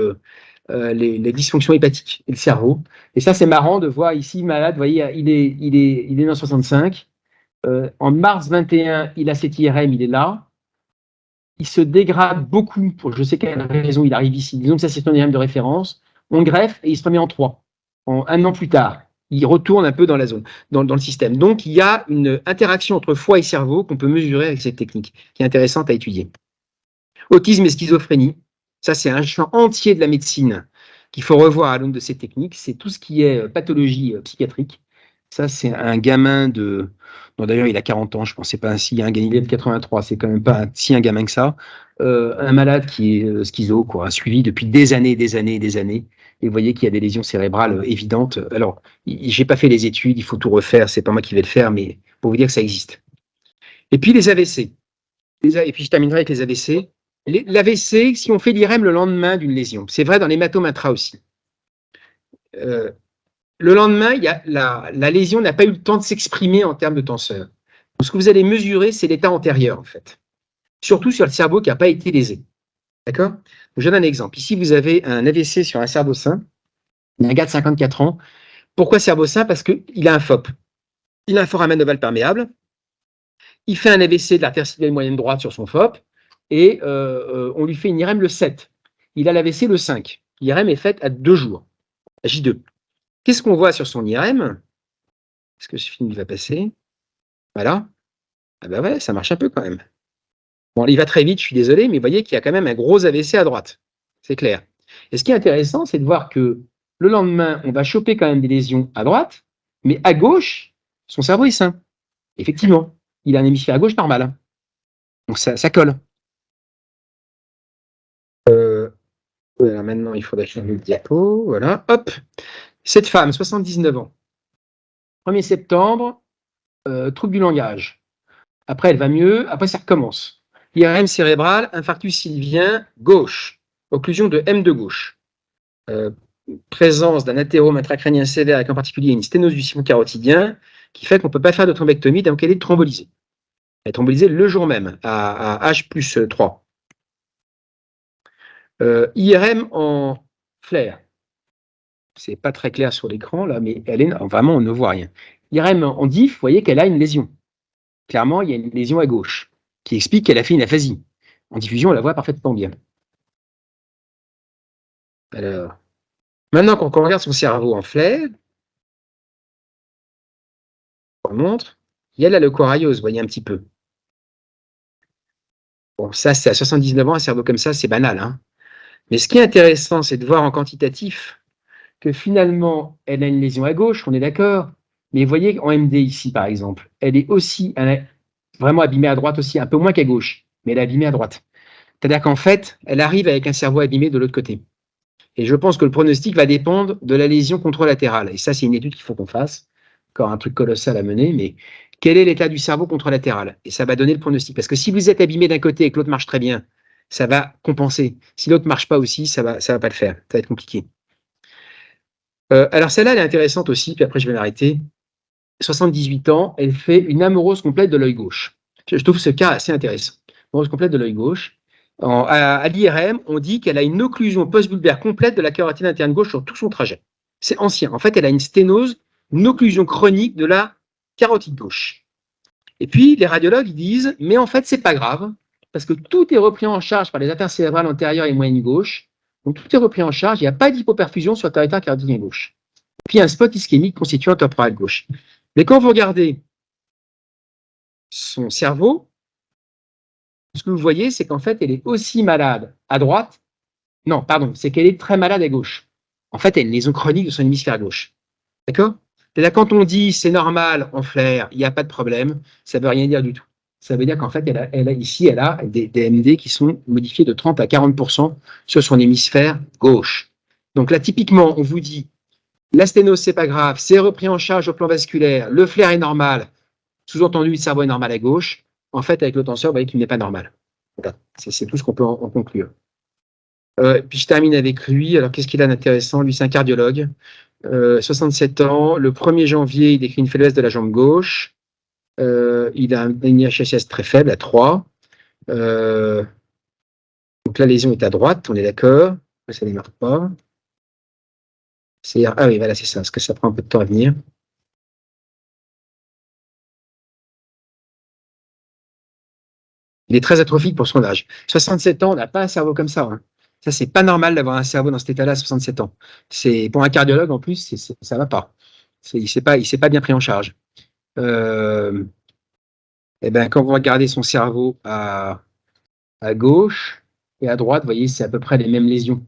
les dysfonctions hépatiques et le cerveau. Et ça, c'est marrant de voir ici, malade, vous voyez, il est né en 65. En mars 21, il a cet IRM, il est là. Il se dégrade beaucoup, pour je sais quelle raison il arrive ici. Disons que ça, c'est son IRM de référence. On greffe et il se remet en 3. Un an plus tard, il retourne un peu dans la zone, dans le système. Donc, il y a une interaction entre foie et cerveau qu'on peut mesurer avec cette technique, qui est intéressante à étudier. Autisme et schizophrénie, ça c'est un champ entier de la médecine qu'il faut revoir à l'aune de ces techniques. C'est tout ce qui est pathologie psychiatrique. Ça, c'est un gamin de... Bon, d'ailleurs, il a 40 ans, je pense. C'est pas ainsi. Il y a un gamin de 83, c'est quand même pas si un gamin que ça. Un malade qui est schizo, quoi, suivi depuis des années, des années, des années. Et vous voyez qu'il y a des lésions cérébrales évidentes. Alors, j'ai pas fait les études, il faut tout refaire. C'est pas moi qui vais le faire, mais pour vous dire que ça existe. Et puis les AVC. Et puis je terminerai avec les AVC. L'AVC, si on fait l'IRM le lendemain d'une lésion, c'est vrai dans l'hématome intra aussi. Euh, Le lendemain, la lésion n'a pas eu le temps de s'exprimer en termes de tenseur. Donc, ce que vous allez mesurer, c'est l'état antérieur, en fait. Surtout sur le cerveau qui n'a pas été lésé. D'accord? Je donne un exemple. Ici, vous avez un AVC sur un cerveau sain, un gars de 54 ans. Pourquoi cerveau sain? Parce qu'il a un FOP. Il a un foramen ovale perméable. Il fait un AVC de l'artère civiale moyenne droite sur son FOP et on lui fait une IRM le 7. Il a l'AVC le 5. L'IRM est faite à 2 jours, à J2. Qu'est-ce qu'on voit sur son IRM? Est-ce que ce film va passer? Voilà. Ah ben ouais, ça marche un peu quand même. Bon, il va très vite, je suis désolé, mais vous voyez qu'il y a quand même un gros AVC à droite. C'est clair. Et ce qui est intéressant, c'est de voir que le lendemain, on va choper quand même des lésions à droite, mais à gauche, son cerveau est sain. Effectivement, il a un hémisphère à gauche normal. Donc ça colle. Voilà, maintenant, il faudrait changer le diapo. Voilà, hop. Cette femme, 79 ans. 1er septembre, trouble du langage. Après, elle va mieux. Après, ça recommence. IRM cérébral, infarctus sylvien, gauche. Occlusion de M de gauche. Présence d'un athérome intracrânien sévère avec en particulier une sténose du siphon carotidien qui fait qu'on ne peut pas faire de thrombectomie, donc elle est thrombolysée. Elle est thrombolysée le jour même, à H+3. IRM en flair. C'est pas très clair sur l'écran là, mais elle est vraiment, on ne voit rien. IRM en diff, vous voyez qu'elle a une lésion. Clairement, il y a une lésion à gauche qui explique qu'elle a fait une aphasie. En diffusion, on la voit parfaitement bien. Alors, maintenant, quand on regarde son cerveau en flair, on montre, il y a la leucorrheiose, vous voyez un petit peu. Bon, ça, c'est à 79 ans, un cerveau comme ça, c'est banal. Hein. Mais ce qui est intéressant, c'est de voir en quantitatif que finalement, elle a une lésion à gauche, on est d'accord. Mais vous voyez, en MD ici, par exemple, elle est aussi vraiment abîmée à droite aussi, un peu moins qu'à gauche, mais elle est abîmée à droite. C'est-à-dire qu'en fait, elle arrive avec un cerveau abîmé de l'autre côté. Et je pense que le pronostic va dépendre de la lésion contralatérale. Et ça, c'est une étude qu'il faut qu'on fasse. Encore un truc colossal à mener, mais quel est l'état du cerveau contralatéral? Et ça va donner le pronostic. Parce que si vous êtes abîmé d'un côté et que l'autre marche très bien, ça va compenser. Si l'autre ne marche pas aussi, ça va pas le faire. Ça va être compliqué. Alors celle-là, elle est intéressante aussi, puis après je vais m'arrêter. 78 ans, elle fait une amorose complète de l'œil gauche. Je trouve ce cas assez intéressant. Amorose complète de l'œil gauche. À l'IRM, on dit qu'elle a une occlusion post-bulbaire complète de la carotide interne gauche sur tout son trajet. C'est ancien. En fait, elle a une sténose, une occlusion chronique de la carotide gauche. Et puis, les radiologues ils disent, mais en fait, c'est pas grave, parce que tout est repris en charge par les artères cérébrales antérieures et moyennes gauche. Donc, tout est repris en charge, il n'y a pas d'hypoperfusion sur la artère carotide gauche. Puis, un spot ischémique constituant temporal gauche. Mais quand vous regardez son cerveau, ce que vous voyez, c'est qu'en fait, elle est aussi malade à droite. Non, pardon, c'est qu'elle est très malade à gauche. En fait, elle a une lésion chronique de son hémisphère gauche. D'accord? Et là, quand on dit c'est normal en flair, il n'y a pas de problème, ça ne veut rien dire du tout. Ça veut dire qu'en fait, ici, elle a des MD qui sont modifiés de 30 à 40% sur son hémisphère gauche. Donc là, typiquement, on vous dit la sténose, c'est pas grave, c'est repris en charge au plan vasculaire, le flair est normal, sous-entendu, le cerveau est normal à gauche. En fait, avec le tenseur, vous voyez qu'il n'est pas normal. Voilà. C'est tout ce qu'on peut en conclure. Puis je termine avec lui. Alors, qu'est-ce qu'il a d'intéressant? Lui, c'est un cardiologue. 67 ans. Le 1er janvier, il décrit une faiblesse de la jambe gauche. Il a une IHSS très faible, à 3. Donc, la lésion est à droite, on est d'accord. Ça ne démarre pas. Ah oui, voilà, c'est ça, parce que ça prend un peu de temps à venir. Il est très atrophique pour son âge. 67 ans, on n'a pas un cerveau comme ça. Hein. Ça, c'est pas normal d'avoir un cerveau dans cet état-là à 67 ans. Pour un cardiologue, en plus, ça va pas. Il s'est pas bien pris en charge. Et ben, quand vous regardez son cerveau à gauche et à droite, vous voyez, c'est à peu près les mêmes lésions.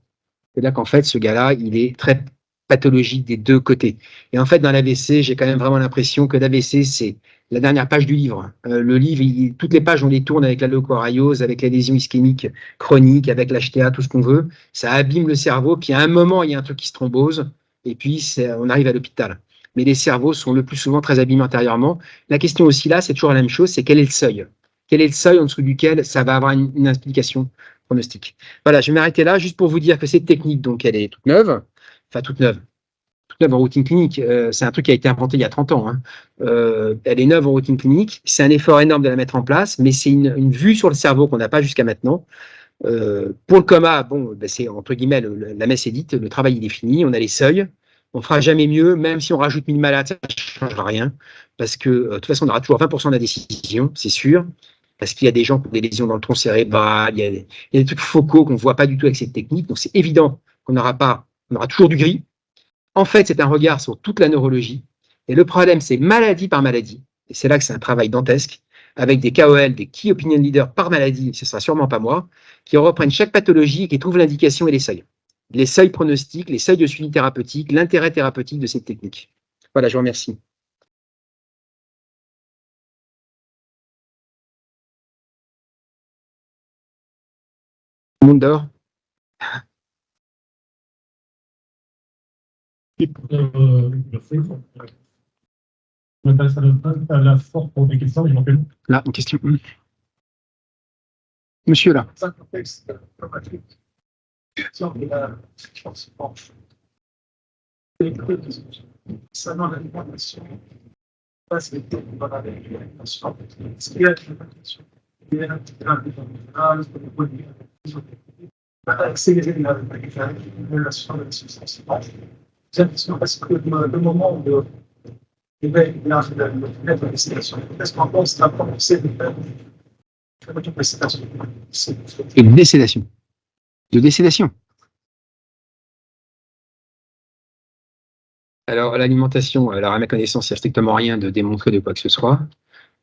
C'est-à-dire qu'en fait, ce gars-là, il est très pathologiques des deux côtés. Et en fait, dans l'AVC, j'ai quand même vraiment l'impression que l'AVC, c'est la dernière page du livre. Le livre, toutes les pages, on les tourne avec la leucoariose, avec la lésion ischémique chronique, avec l'HTA, tout ce qu'on veut. Ça abîme le cerveau, puis à un moment, il y a un truc qui se thrombose, et puis on arrive à l'hôpital. Mais les cerveaux sont le plus souvent très abîmés antérieurement. La question aussi là, c'est toujours la même chose, c'est quel est le seuil? Quel est le seuil en dessous duquel ça va avoir une implication pronostique? Voilà, je vais m'arrêter là juste pour vous dire que cette technique, donc, elle est toute neuve, enfin toute neuve en routine clinique. C'est un truc qui a été inventé il y a 30 ans, hein. Elle est neuve en routine clinique. C'est un effort énorme de la mettre en place, mais c'est une vue sur le cerveau qu'on n'a pas jusqu'à maintenant. Pour le coma, bon, ben c'est entre guillemets, la messe est dite, le travail il est fini, on a les seuils. On fera jamais mieux, même si on rajoute 1000 malades, ça ne changera rien, parce que de toute façon, on aura toujours 20% de la décision, c'est sûr, parce qu'il y a des gens qui ont des lésions dans le tronc cérébral, il y a des trucs focaux qu'on ne voit pas du tout avec cette technique, donc c'est évident qu'on n'aura pas, on aura toujours du gris. En fait, c'est un regard sur toute la neurologie. Et le problème, c'est maladie par maladie. Et c'est là que c'est un travail dantesque, avec des KOL, des Key Opinion Leaders par maladie, ce ne sera sûrement pas moi, qui reprennent chaque pathologie et qui trouvent l'indication et les seuils. Les seuils pronostiques, les seuils de suivi thérapeutique, l'intérêt thérapeutique de cette technique. Voilà, je vous remercie. Tout le monde dort. Merci. Je m'intéresse à la force pour des questions éventuellement. Là, une question. Monsieur, là. Dans un contexte dramatique, de la forcément, concernant l'alimentation, passe les temps dans l'alimentation, il y a une alimentation, il y a accélérer la relation de la substance. J'ai l'impression parce que le moment où l'éveil vient de mettre la destination, est-ce qu'en pense la prononcée de faire une précipitation? Une décédation. De décédation. Alors, l'alimentation, alors à ma connaissance, il n'y a strictement rien de démontré de quoi que ce soit.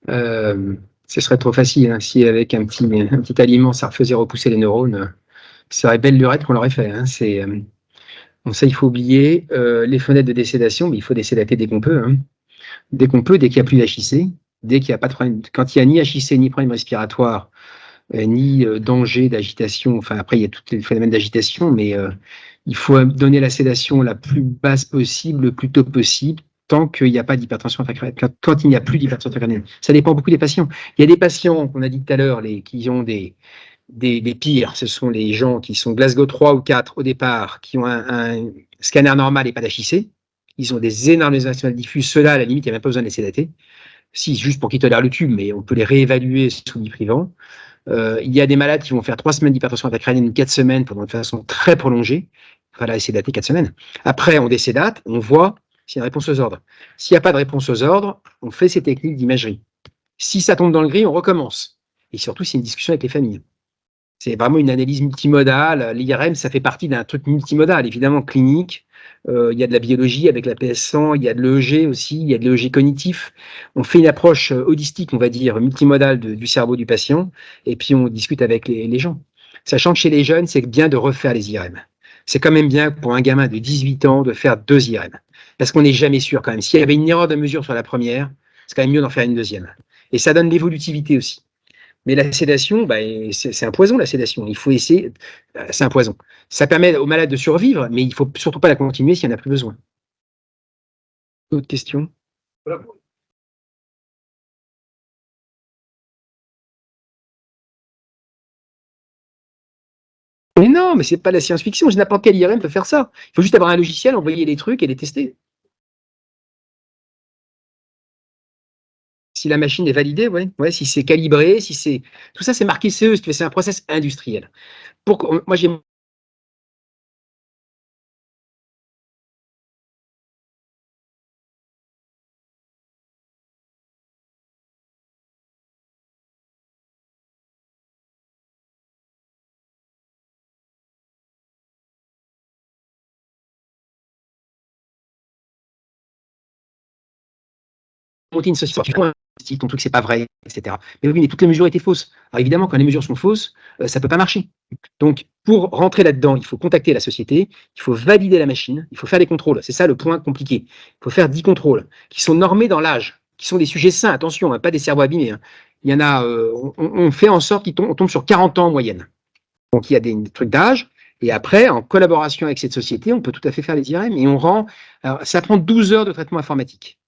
Ce serait trop facile, hein, si avec un petit aliment, ça refaisait repousser les neurones. Ce serait belle lurette qu'on l'aurait fait, hein. Bon, ça, il faut oublier. Les fenêtres de décédation, mais il faut décédater dès qu'on peut, hein. Dès qu'on peut, dès qu'il n'y a plus d'HIC, dès qu'il n'y a pas de problème, quand il n'y a ni HIC, ni problème respiratoire, ni danger d'agitation. Enfin, après, il y a tous les phénomènes d'agitation, mais il faut donner la sédation la plus basse possible, le plus tôt possible, tant qu'il n'y a pas d'hypertension intracrânienne, quand il n'y a plus d'hypertension intracrânienne. Ça dépend beaucoup des patients. Il y a des patients, qu'on a dit tout à l'heure, qui ont des pires. Ce sont les gens qui sont Glasgow 3 ou 4 au départ, qui ont un scanner normal et pas d'HIC. Ils ont des énormes lésions nationales diffuses. Ceux-là, à la limite, il n'y a même pas besoin de les sédater. Si, juste pour qu'ils tolèrent le tube, mais on peut les réévaluer sous lit privant. Il y a des malades qui vont faire 3 semaines d'hypertension intracrânienne ou 4 semaines pendant de façon très prolongée. Il faudra essayer dater 4 semaines. Après, on décédate, on voit s'il y a une réponse aux ordres. S'il n'y a pas de réponse aux ordres, on fait ces techniques d'imagerie. Si ça tombe dans le gris, on recommence. Et surtout, c'est une discussion avec les familles. C'est vraiment une analyse multimodale. L'IRM, ça fait partie d'un truc multimodal, évidemment clinique. Il y a de la biologie avec la PS100, il y a de l'EEG aussi, il y a de l'EEG cognitif. On fait une approche holistique, on va dire, multimodale du cerveau du patient, et puis on discute avec les gens. Sachant que chez les jeunes, c'est bien de refaire les IRM. C'est quand même bien pour un gamin de 18 ans de faire 2 IRM. Parce qu'on n'est jamais sûr quand même. S'il y avait une erreur de mesure sur la première, c'est quand même mieux d'en faire une deuxième. Et ça donne l'évolutivité aussi. Mais la sédation, bah, c'est un poison, la sédation. Il faut essayer. C'est un poison. Ça permet aux malades de survivre, mais il ne faut surtout pas la continuer s'il n'y en a plus besoin. D'autres questions? Mais non, mais c'est pas la science-fiction. N'importe quel IRM peut faire ça. Il faut juste avoir un logiciel, envoyer les trucs et les tester. Si la machine est validée, ouais, ouais, si c'est calibré, si c'est tout ça, c'est marqué CE, c'est un process industriel. Moi, j'ai monter une société, tu prends ton truc, c'est pas vrai, etc. Mais oui, mais toutes les mesures étaient fausses. Alors évidemment, quand les mesures sont fausses, ça peut pas marcher. Donc, pour rentrer là-dedans, il faut contacter la société, il faut valider la machine, il faut faire des contrôles. C'est ça le point compliqué. Il faut faire 10 contrôles qui sont normés dans l'âge, qui sont des sujets sains, attention, hein, pas des cerveaux abîmés. Hein. Il y en a, on fait en sorte qu'on tombe sur 40 ans en moyenne. Donc, il y a des trucs d'âge. Et après, en collaboration avec cette société, on peut tout à fait faire les IRM et on rend. Alors, ça prend 12 heures de traitement informatique.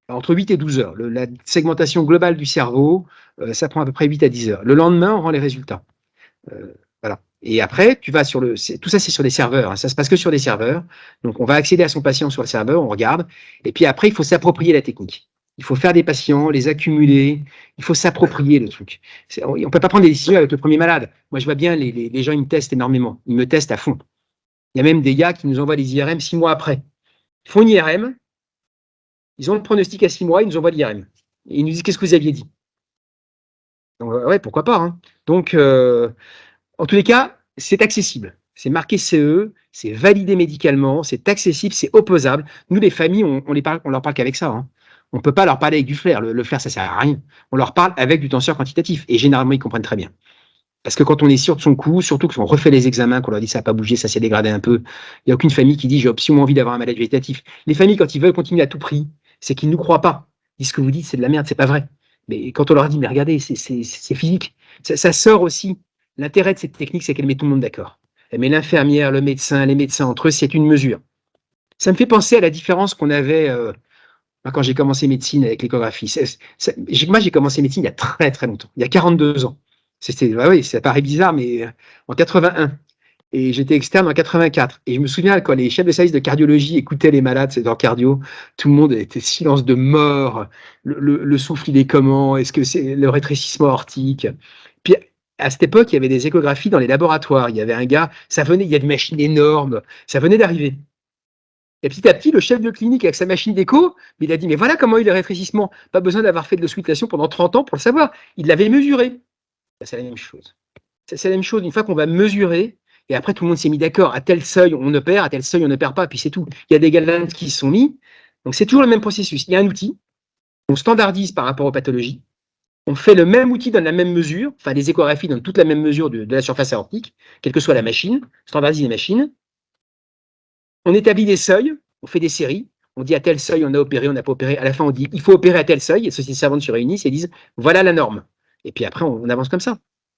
Entre 8 et 12 heures. La segmentation globale du cerveau, ça prend à peu près 8 à 10 heures. Le lendemain, on rend les résultats. Voilà. Et après, tu vas sur le. Tout ça, c'est sur des serveurs. Hein. Ça se passe que sur des serveurs. Donc, on va accéder à son patient sur le serveur, on regarde. Et puis après, il faut s'approprier la technique. Il faut faire des patients, les accumuler. Il faut s'approprier le truc. On ne peut pas prendre des décisions avec le premier malade. Moi, je vois bien, les gens, ils me testent énormément. Ils me testent à fond. Il y a même des gars qui nous envoient des IRM 6 mois après. Ils font une IRM. Ils ont le pronostic à 6 mois, ils nous envoient l'IRM. Et ils nous disent qu'est-ce que vous aviez dit. Donc, ouais, pourquoi pas. Hein. Donc, en tous les cas, c'est accessible. C'est marqué CE, c'est validé médicalement, c'est accessible, c'est opposable. Nous, les familles, on leur parle qu'avec ça. Hein. On ne peut pas leur parler avec du flair. Le flair, ça ne sert à rien. On leur parle avec du tenseur quantitatif. Et généralement, ils comprennent très bien. Parce que quand on est sûr de son coup, surtout qu'on refait les examens, qu'on leur dit ça n'a pas bougé, ça s'est dégradé un peu, il n'y a aucune famille qui dit j'ai absolument envie d'avoir un malade végétatif. Les familles, quand ils veulent continuer à tout prix, c'est qu'ils ne nous croient pas. Ils disent ce que vous dites, c'est de la merde, c'est pas vrai. Mais quand on leur dit mais regardez, c'est physique, ça sort aussi. L'intérêt de cette technique, c'est qu'elle met tout le monde d'accord. Elle met l'infirmière, le médecin, les médecins entre eux, c'est une mesure. Ça me fait penser à la différence qu'on avait quand j'ai commencé médecine avec l'échographie. Moi, j'ai commencé médecine il y a très très longtemps, il y a 42 ans. Oui, ça paraît bizarre, mais en 81. Et j'étais externe en 84. Et je me souviens, quand les chefs de service de cardiologie écoutaient les malades, c'est dans cardio, tout le monde était silence de mort. Le souffle, il est comment? Est-ce que c'est le rétrécissement aortique? Puis, à cette époque, il y avait des échographies dans les laboratoires. Il y avait un gars, ça venait, il y a des machines énormes, ça venait d'arriver. Et petit à petit, le chef de clinique avec sa machine d'écho, il a dit, mais voilà comment il est le rétrécissement. Pas besoin d'avoir fait de l'auscultation pendant 30 ans pour le savoir. Il l'avait mesuré. C'est la même chose. C'est la même chose. Une fois qu'on va mesurer, et après tout le monde s'est mis d'accord, à tel seuil on opère, à tel seuil on n'opère pas, puis c'est tout. Il y a des guidelines qui sont mis. Donc c'est toujours le même processus. Il y a un outil, on standardise par rapport aux pathologies, on fait le même outil, donne la même mesure, enfin les échographies donnent toute la même mesure de la surface aortique, quelle que soit la machine, standardise les machines. On établit des seuils, on fait des séries, on dit à tel seuil on a opéré, on n'a pas opéré. À la fin on dit il faut opérer à tel seuil, et les sociétés savantes se réunissent et disent voilà la norme. Et puis après on avance comme ça.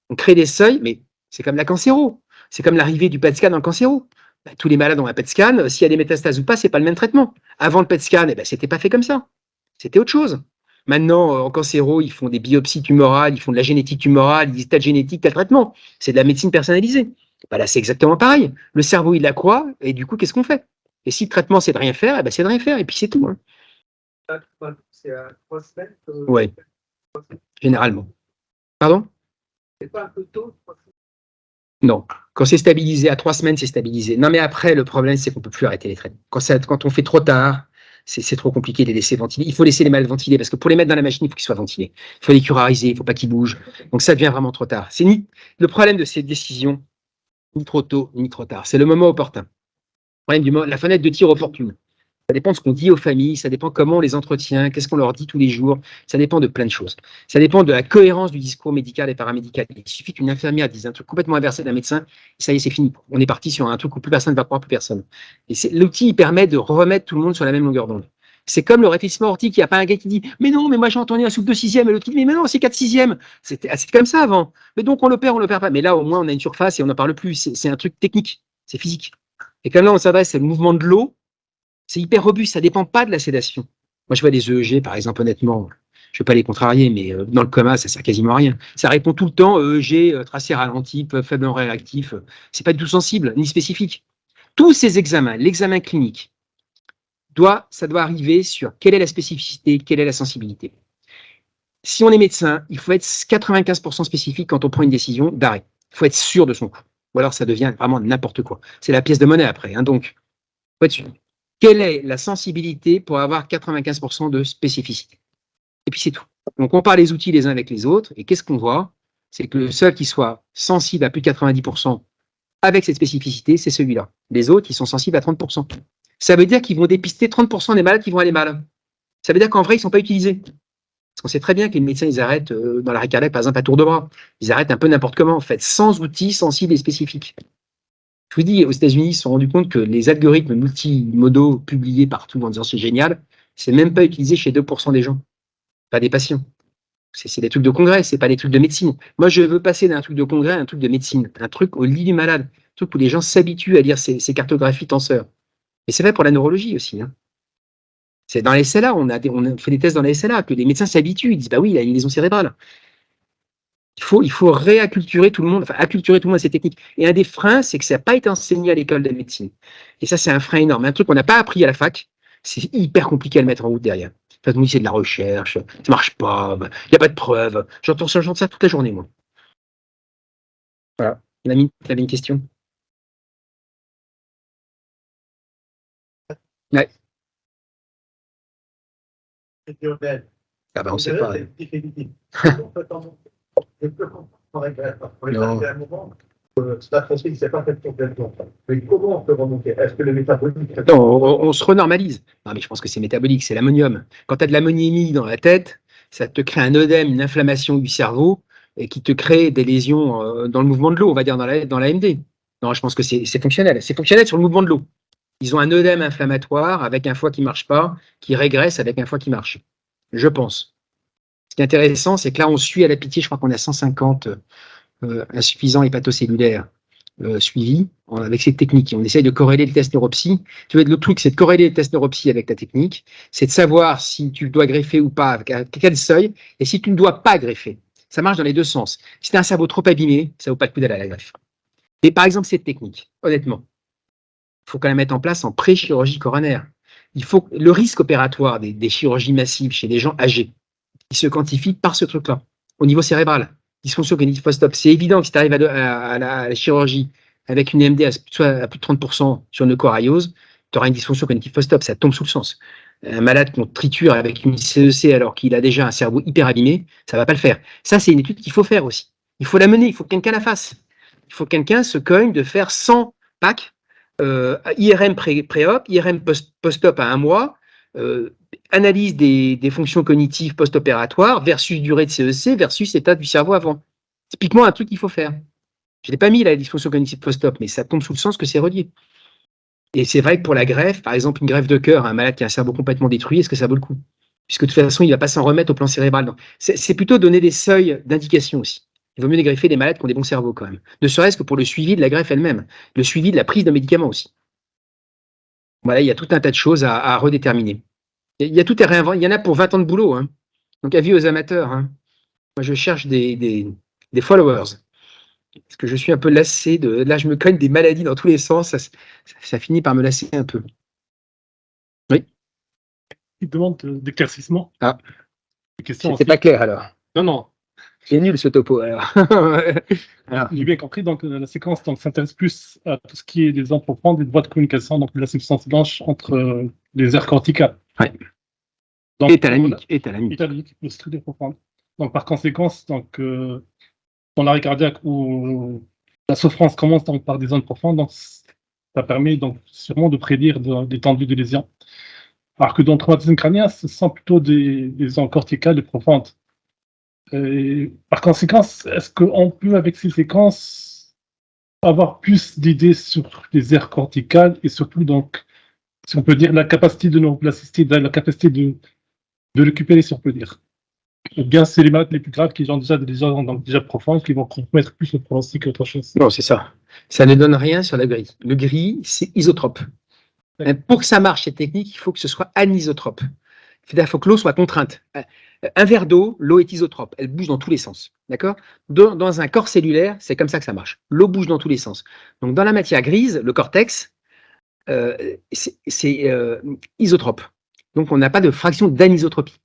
On crée des seuils, mais c'est comme la cancéro. C'est comme l'arrivée du PET scan dans le cancéro. Bah, tous les malades ont un PET scan. S'il y a des métastases ou pas, c'est pas le même traitement. Avant le PET scan, eh ben, c'était pas fait comme ça. C'était autre chose. Maintenant, en cancéro, ils font des biopsies tumorales, ils font de la génétique tumorale, ils disent tel génétique, tel traitement. C'est de la médecine personnalisée. Bah, là, c'est exactement pareil. Le cerveau, il la croit, et du coup, qu'est-ce qu'on fait? Et si le traitement, c'est de rien faire, eh ben, c'est de rien faire, et puis c'est tout. Hein. C'est à 3 semaines. Ouais, généralement. Pardon? C'est pas un peu tôt? Non. Quand c'est stabilisé, à 3 semaines, c'est stabilisé. Non, mais après, le problème, c'est qu'on ne peut plus arrêter les traitements. Quand on fait trop tard, c'est trop compliqué de les laisser ventiler. Il faut laisser les malades ventiler, parce que pour les mettre dans la machine, il faut qu'ils soient ventilés. Il faut les curariser, il ne faut pas qu'ils bougent. Donc ça devient vraiment trop tard. Le problème de ces décisions, ni trop tôt, ni trop tard. C'est le moment opportun. Le problème la fenêtre de tir opportune. Ça dépend de ce qu'on dit aux familles, ça dépend comment on les entretient, qu'est-ce qu'on leur dit tous les jours, ça dépend de plein de choses. Ça dépend de la cohérence du discours médical et paramédical. Il suffit qu'une infirmière dise un truc complètement inversé d'un médecin, et ça y est, c'est fini. On est parti sur un truc où plus personne ne va croire, plus personne. Et l'outil permet de remettre tout le monde sur la même longueur d'onde. C'est comme le rétrécissement aortique, il n'y a pas un gars qui dit « Mais non, mais moi j'ai entendu un souffle de sixième », et l'autre qui dit « Mais non, c'est 4/6. » C'était comme ça avant. Mais donc on l'opère pas. Mais là, au moins, on a une surface et on n'en parle plus. C'est un truc technique, c'est physique. Et comme là, on s'adresse au mouvement de l'eau, c'est hyper robuste, ça ne dépend pas de la sédation. Moi, je vois des EEG, par exemple, honnêtement, je ne vais pas les contrarier, mais dans le coma, ça ne sert quasiment à rien. Ça répond tout le temps, EEG, tracé ralenti, faiblement réactif. C'est pas du tout sensible, ni spécifique. Tous ces examens, l'examen clinique, ça doit arriver sur quelle est la spécificité, quelle est la sensibilité. Si on est médecin, il faut être 95% spécifique quand on prend une décision d'arrêt. Il faut être sûr de son coup. Ou alors ça devient vraiment n'importe quoi. C'est la pièce de monnaie après. Hein, donc, il faut être sûr. Quelle est la sensibilité pour avoir 95% de spécificité? Et puis c'est tout. Donc on compare les outils les uns avec les autres, et qu'est-ce qu'on voit? C'est que le seul qui soit sensible à plus de 90% avec cette spécificité, c'est celui-là. Les autres, ils sont sensibles à 30%. Ça veut dire qu'ils vont dépister 30% des malades qui vont aller mal. Ça veut dire qu'en vrai, ils ne sont pas utilisés. Parce qu'on sait très bien que les médecins, ils arrêtent dans l'arrêt cardiaque, par exemple, à tour de bras. Ils arrêtent un peu n'importe comment, en fait, sans outils, sans cible et spécifiques. Je vous dis, aux États-Unis, ils se sont rendus compte que les algorithmes multimodaux publiés partout en disant c'est génial, c'est même pas utilisé chez 2% des gens, pas des patients. C'est des trucs de congrès, c'est pas des trucs de médecine. Moi, je veux passer d'un truc de congrès à un truc de médecine, un truc au lit du malade, un truc où les gens s'habituent à lire ces cartographies tenseurs. Et c'est vrai pour la neurologie aussi. Hein. C'est dans la SLA, on fait des tests dans la SLA, que les médecins s'habituent, ils disent bah oui, il a une lésion cérébrale. Il faut réacculturer tout le monde, enfin acculturer tout le monde à ces techniques. Et un des freins, c'est que ça n'a pas été enseigné à l'école de médecine. Et ça, c'est un frein énorme. Un truc qu'on n'a pas appris à la fac, c'est hyper compliqué à le mettre en route derrière. En fait, oui, c'est de la recherche, ça ne marche pas, il n'y a pas de preuves. J'entends ça toute la journée, moi. Voilà. L'ami, tu avais une question? Ouais. Ah ben, on ne sait pas. Je peux comprendre pour les arriver à un moment, c'est pas facile, c'est pas fait complètement. Mais comment on peut remonter? Est-ce que le métabolique. Non, on se renormalise. Non, mais je pense que c'est métabolique, c'est l'ammonium. Quand tu as de l'ammoniémie dans la tête, ça te crée un œdème, une inflammation du cerveau, et qui te crée des lésions dans le mouvement de l'eau, on va dire dans la MD. Non, je pense que c'est fonctionnel. C'est fonctionnel sur le mouvement de l'eau. Ils ont un œdème inflammatoire avec un foie qui ne marche pas, qui régresse avec un foie qui marche. Je pense. Ce qui est intéressant, c'est que là, on suit à la pitié, je crois qu'on a 150 insuffisants hépatocellulaires suivis avec ces techniques. On essaye de corréler le test neuropsy. Tu vois, l'autre truc, c'est de corréler le test neuropsy avec ta technique. C'est de savoir si tu dois greffer ou pas, à quel seuil, et si tu ne dois pas greffer. Ça marche dans les deux sens. Si tu as un cerveau trop abîmé, ça ne vaut pas le coup d'aller à la greffe. Et par exemple, cette technique, honnêtement, il faut quand même mettre en place en pré-chirurgie coronaire. Le risque opératoire des chirurgies massives chez les gens âgés, il se quantifie par ce truc-là, au niveau cérébral. Dysfonction cognitive post-op. C'est évident que si tu arrives à la chirurgie avec une MD à plus de 30% sur une coraillose, tu auras une dysfonction cognitive post-op, ça tombe sous le sens. Un malade qu'on triture avec une CEC alors qu'il a déjà un cerveau hyper abîmé, ça ne va pas le faire. Ça, c'est une étude qu'il faut faire aussi. Il faut la mener, il faut que quelqu'un la fasse. Il faut que quelqu'un se cogne de faire 100 packs, IRM pré-op, IRM post-op à 1 mois, analyse des fonctions cognitives post-opératoires versus durée de CEC versus état du cerveau avant. Typiquement, un truc qu'il faut faire. Je ne l'ai pas mis, la dysfonction cognitive post-op, mais ça tombe sous le sens que c'est relié. Et c'est vrai que pour la greffe, par exemple, une greffe de cœur, un malade qui a un cerveau complètement détruit, est-ce que ça vaut le coup? Puisque de toute façon, il ne va pas s'en remettre au plan cérébral. C'est plutôt donner des seuils d'indication aussi. Il vaut mieux dégreffer des malades qui ont des bons cerveaux quand même. Ne serait-ce que pour le suivi de la greffe elle-même, le suivi de la prise de médicaments aussi. Voilà, il y a tout un tas de choses à redéterminer. Il y a tout à réinventer. Il y en a pour 20 ans de boulot. Hein. Donc, avis aux amateurs. Hein. Moi, je cherche des followers. Parce que je suis un peu lassé de. Là, je me cogne des maladies dans tous les sens. Ça finit par me lasser un peu. Oui. Il demande d'éclaircissement. Ah. C'était pas clair alors. Non, non. C'est nul ce topo alors. Alors. J'ai bien compris. Donc, la séquence s'intéresse plus à tout ce qui est des ondes profondes, des voies de communication, donc de la substance blanche entre les aires corticales. Ouais. Donc, et thalamique. Le structure profonde. Donc, par conséquent, donc, dans l'arrêt cardiaque où la souffrance commence donc, par des zones profondes, donc, ça permet donc sûrement de prédire l'étendue de lésions. Alors que dans le traumatisme crânien, ce sont plutôt des zones corticales et profondes. Et par conséquent, est-ce qu'on peut, avec ces séquences, avoir plus d'idées sur les aires corticales et surtout, donc, si on peut dire, la capacité de neuroplasticité, la capacité de récupérer, si on peut dire. Ou bien c'est les malades les plus graves qui ont déjà profondes, qui vont compromettre plus le pronostic qu'autre chose. Non, c'est ça. Ça ne donne rien sur la grille. Le gris, c'est isotrope. Pour que ça marche, cette technique, il faut que ce soit anisotrope. Il faut que l'eau soit contrainte. Un verre d'eau, l'eau est isotrope. Elle bouge dans tous les sens. D'accord ? Dans un corps cellulaire, c'est comme ça que ça marche. L'eau bouge dans tous les sens. Donc, dans la matière grise, le cortex, c'est isotrope. Donc, on n'a pas de fraction d'anisotropie.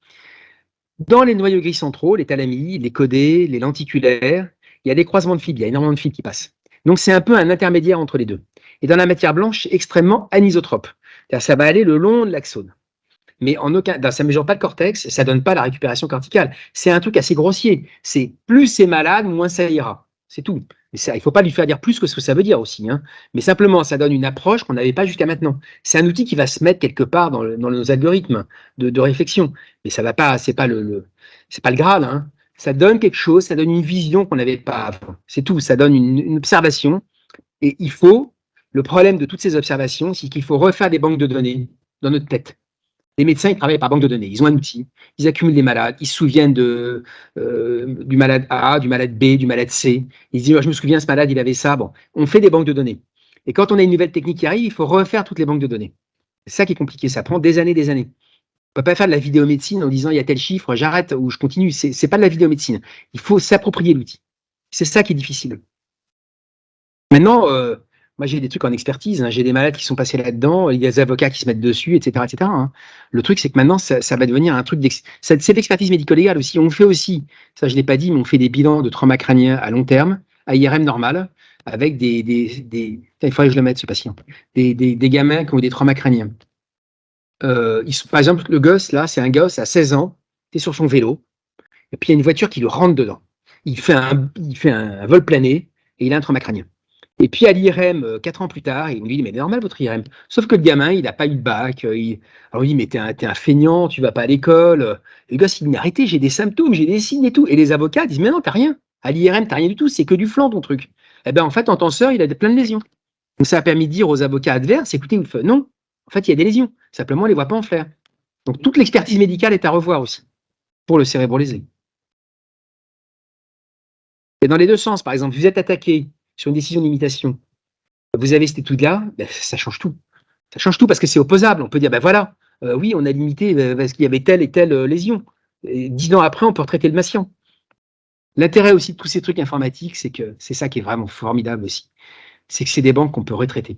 Dans les noyaux gris centraux, les thalamides, les codés, les lenticulaires, il y a des croisements de fibres, il y a énormément de fibres qui passent. Donc, c'est un peu un intermédiaire entre les deux. Et dans la matière blanche, c'est extrêmement anisotrope. C'est-à-dire, ça va aller le long de l'axone. Mais ça ne mesure pas le cortex, ça ne donne pas la récupération corticale. C'est un truc assez grossier. C'est plus c'est malade, moins ça ira. C'est tout. Mais ça, il ne faut pas lui faire dire plus que ce que ça veut dire aussi, hein. Mais simplement, ça donne une approche qu'on n'avait pas jusqu'à maintenant. C'est un outil qui va se mettre quelque part dans nos algorithmes de réflexion. Mais ça va pas, c'est pas c'est pas le Graal, hein. Ça donne quelque chose, ça donne une vision qu'on n'avait pas avant. C'est tout, ça donne une observation. Et le problème de toutes ces observations, c'est qu'il faut refaire des banques de données dans notre tête. Les médecins, ils travaillent par banque de données. Ils ont un outil, ils accumulent des malades, ils se souviennent du malade A, du malade B, du malade C. Ils se disent, oh, je me souviens, ce malade, il avait ça. Bon, on fait des banques de données. Et quand on a une nouvelle technique qui arrive, il faut refaire toutes les banques de données. C'est ça qui est compliqué, ça prend des années, des années. On ne peut pas faire de la vidéomédecine en disant, il y a tel chiffre, j'arrête ou je continue. C'est pas de la vidéomédecine. Il faut s'approprier l'outil. C'est ça qui est difficile. Maintenant, moi, j'ai des trucs en expertise, hein. J'ai des malades qui sont passés là-dedans, il y a des avocats qui se mettent dessus, etc., etc., hein. Le truc, c'est que maintenant, ça va devenir un truc c'est de l'expertise médico-légale aussi. On fait aussi, ça je ne l'ai pas dit, mais on fait des bilans de trauma crânien à long terme, à IRM normal, avec il faudrait que je le mette, ce patient, des gamins qui ont des traumas crâniens. Par exemple, le gosse, là, c'est un gosse à 16 ans, qui est sur son vélo, et puis il y a une voiture qui le rentre dedans. Il fait un vol plané, et il a un trauma crânien. Et puis à l'IRM, 4 ans plus tard, il me dit, mais c'est normal votre IRM. Sauf que le gamin, il n'a pas eu de bac. Alors il dit, mais t'es un feignant, tu vas pas à l'école. Et le gosse, il dit, mais arrêtez, j'ai des symptômes, j'ai des signes et tout. Et les avocats disent, mais non, t'as rien. À l'IRM, t'as rien du tout, c'est que du flan ton truc. Eh bien en fait, en tenseur, il a plein de lésions. Donc ça a permis de dire aux avocats adverses, écoutez, non, en fait, il y a des lésions. Simplement, on ne les voit pas en flair. Donc toute l'expertise médicale est à revoir aussi, pour le cérébro lésé. Et dans les deux sens, par exemple, vous êtes attaqué sur une décision d'imitation, vous avez cette étude-là, ben, ça change tout. Ça change tout parce que c'est opposable. On peut dire, ben voilà, oui, on a limité parce qu'il y avait telle et telle lésion. Et 10 ans après, on peut retraiter le patient. L'intérêt aussi de tous ces trucs informatiques, c'est que c'est ça qui est vraiment formidable aussi. C'est que c'est des banques qu'on peut retraiter.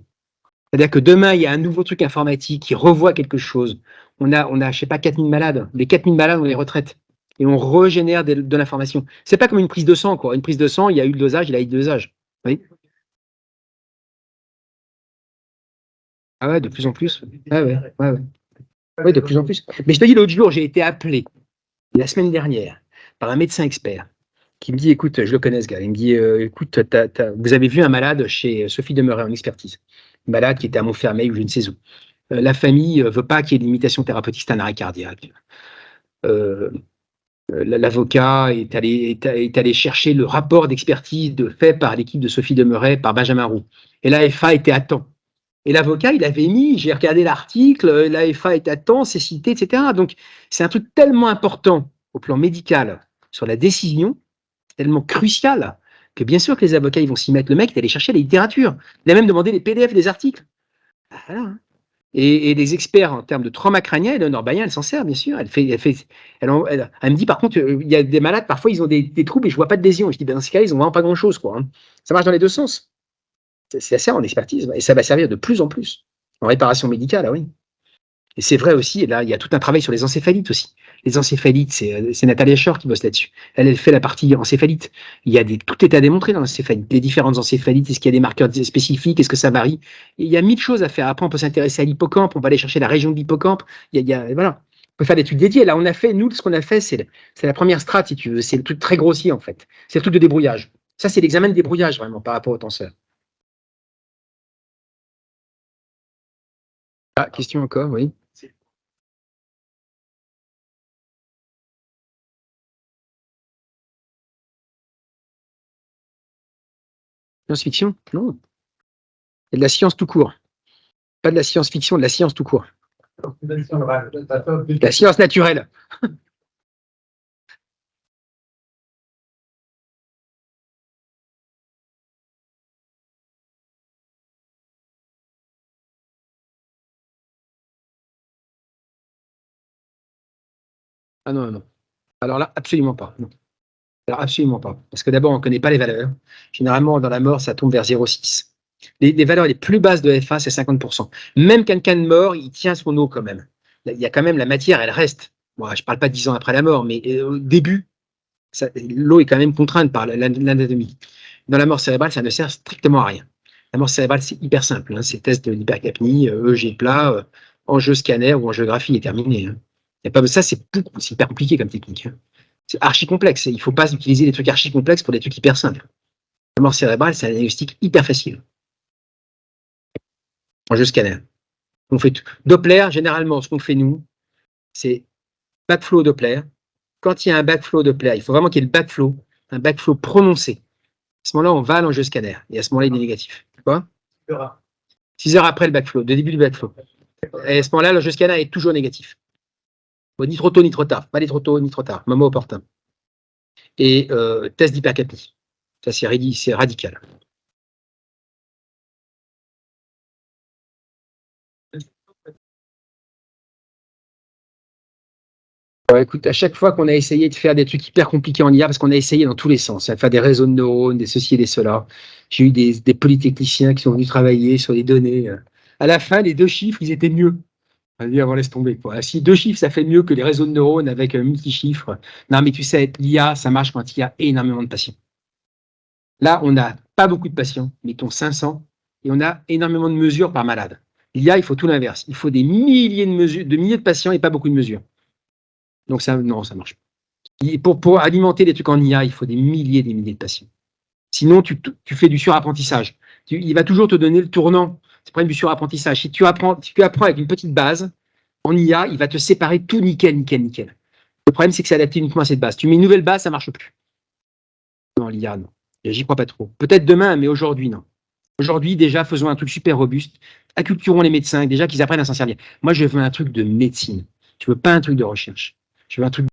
C'est-à-dire que demain, il y a un nouveau truc informatique qui revoit quelque chose. On a je sais pas, 4000 malades. Les 4000 malades, on les retraite. Et on régénère de l'information. C'est pas comme une prise de sang, quoi. Une prise de sang, il y a eu le dosage, il a eu le dosage. Oui. Ah ouais, de plus en plus. Ah ouais, ouais, ouais. Oui, de plus en plus. Mais je te dis, l'autre jour, j'ai été appelé, la semaine dernière, par un médecin expert qui me dit, écoute, je le connais ce gars, il me dit, écoute, vous avez vu un malade chez Sophie Demeuré en expertise, un malade qui était à Montfermeil ou je ne sais où. La famille ne veut pas qu'il y ait de limitation thérapeutique, c'est un arrêt cardiaque. L'avocat est allé chercher le rapport d'expertise fait par l'équipe de Sophie Demeuré, par Benjamin Roux. Et l'AFA était à temps. Et l'avocat, il avait mis, j'ai regardé l'article, l'AFA est à temps, c'est cité, etc. Donc, c'est un truc tellement important au plan médical sur la décision, tellement crucial, que bien sûr que les avocats, ils vont s'y mettre. Le mec, il est allé chercher la littérature. Il a même demandé les PDF des articles. Voilà. Et les experts en termes de trauma crânien, Eleonore Bayen, elle s'en sert, bien sûr. Elle me dit, par contre, il y a des malades, parfois, ils ont des troubles et je vois pas de lésions. Je dis, ben, dans ce cas-là, ils ont vraiment pas grand-chose, quoi, hein. Ça marche dans les deux sens. C'est ça en expertise. Et ça va servir de plus en plus en réparation médicale, ah oui. Et c'est vrai aussi, et là, il y a tout un travail sur les encéphalites aussi. Les encéphalites, c'est Nathalie Schor qui bosse là-dessus. Elle fait la partie encéphalite. Tout est à démontrer dans l'encéphalite. Les différentes encéphalites, est-ce qu'il y a des marqueurs spécifiques, est-ce que ça varie? Il y a 1000 choses à faire. Après, on peut s'intéresser à l'hippocampe, on va aller chercher la région de l'hippocampe. Voilà. On peut faire des trucs dédiés. Là, ce qu'on a fait, c'est la première strate, si tu veux. C'est le truc très grossier, en fait. C'est le truc de débrouillage. Ça, c'est l'examen de débrouillage, vraiment, par rapport au tenseur. Ah, question encore, oui. Science-fiction? Non. C'est de la science tout court. Pas de la science-fiction, de la science tout court. La science naturelle. Ah non, non. Alors là, absolument pas. Non. Alors absolument pas. Parce que d'abord, on ne connaît pas les valeurs. Généralement, dans la mort, ça tombe vers 0,6. Les valeurs les plus basses de FA, c'est 50%. Même quelqu'un de mort, il tient son eau quand même. Il y a quand même la matière, elle reste. Bon, je ne parle pas de 10 ans après la mort, mais au début, l'eau est quand même contrainte par l'anatomie. Dans la mort cérébrale, ça ne sert strictement à rien. La mort cérébrale, c'est hyper simple, hein. C'est test de l'hypercapnie, EEG plat, enjeu scanner ou angiographie est terminé, hein. Y a pas, ça, c'est hyper compliqué comme technique, hein. C'est archi complexe. Il ne faut pas utiliser des trucs archi complexes pour des trucs hyper simples. La mort cérébrale, c'est un diagnostic hyper facile. En jeu scanner. On fait tout. Doppler, généralement, ce qu'on fait nous, c'est backflow Doppler. Quand il y a un backflow Doppler, il faut vraiment qu'il y ait le backflow, un backflow prononcé. À ce moment-là, on va à l'enjeu scanner. Et à ce moment-là, il est négatif. Quoi 6 heures après le backflow, le début du backflow. Et à ce moment-là, l'enjeu scanner est toujours négatif. Bon, ni trop tôt, ni trop tard. Pas aller trop tôt, ni trop tard. Moment opportun. Et test d'hypercapnie. Ça, c'est radical. Ouais, écoute, à chaque fois qu'on a essayé de faire des trucs hyper compliqués en IA, parce qu'on a essayé dans tous les sens, à faire des réseaux de neurones, des ceci et des cela, j'ai eu des polytechniciens qui sont venus travailler sur les données. À la fin, les 2 chiffres, ils étaient mieux. On va dire, laisse tomber, quoi. Si 2 chiffres, ça fait mieux que les réseaux de neurones avec multi-chiffres. Non, mais tu sais, l'IA, ça marche quand il y a énormément de patients. Là, on n'a pas beaucoup de patients, mettons 500, et on a énormément de mesures par malade. L'IA, il faut tout l'inverse. Il faut des milliers de patients et pas beaucoup de mesures. Donc ça, non, ça marche pas. Pour alimenter les trucs en IA, il faut des milliers de patients. Sinon, tu fais du surapprentissage. Il va toujours te donner le tournant. C'est le problème du surapprentissage. Si tu apprends avec une petite base, en IA, il va te séparer tout nickel. Le problème, c'est que c'est adapté uniquement à cette base. Tu mets une nouvelle base, ça marche plus. Non, l'IA, non. J'y crois pas trop. Peut-être demain, mais aujourd'hui, non. Aujourd'hui, déjà, faisons un truc super robuste. Acculturons les médecins, déjà qu'ils apprennent à s'en servir. Moi, je veux un truc de médecine. Je veux pas un truc de recherche. Je veux un truc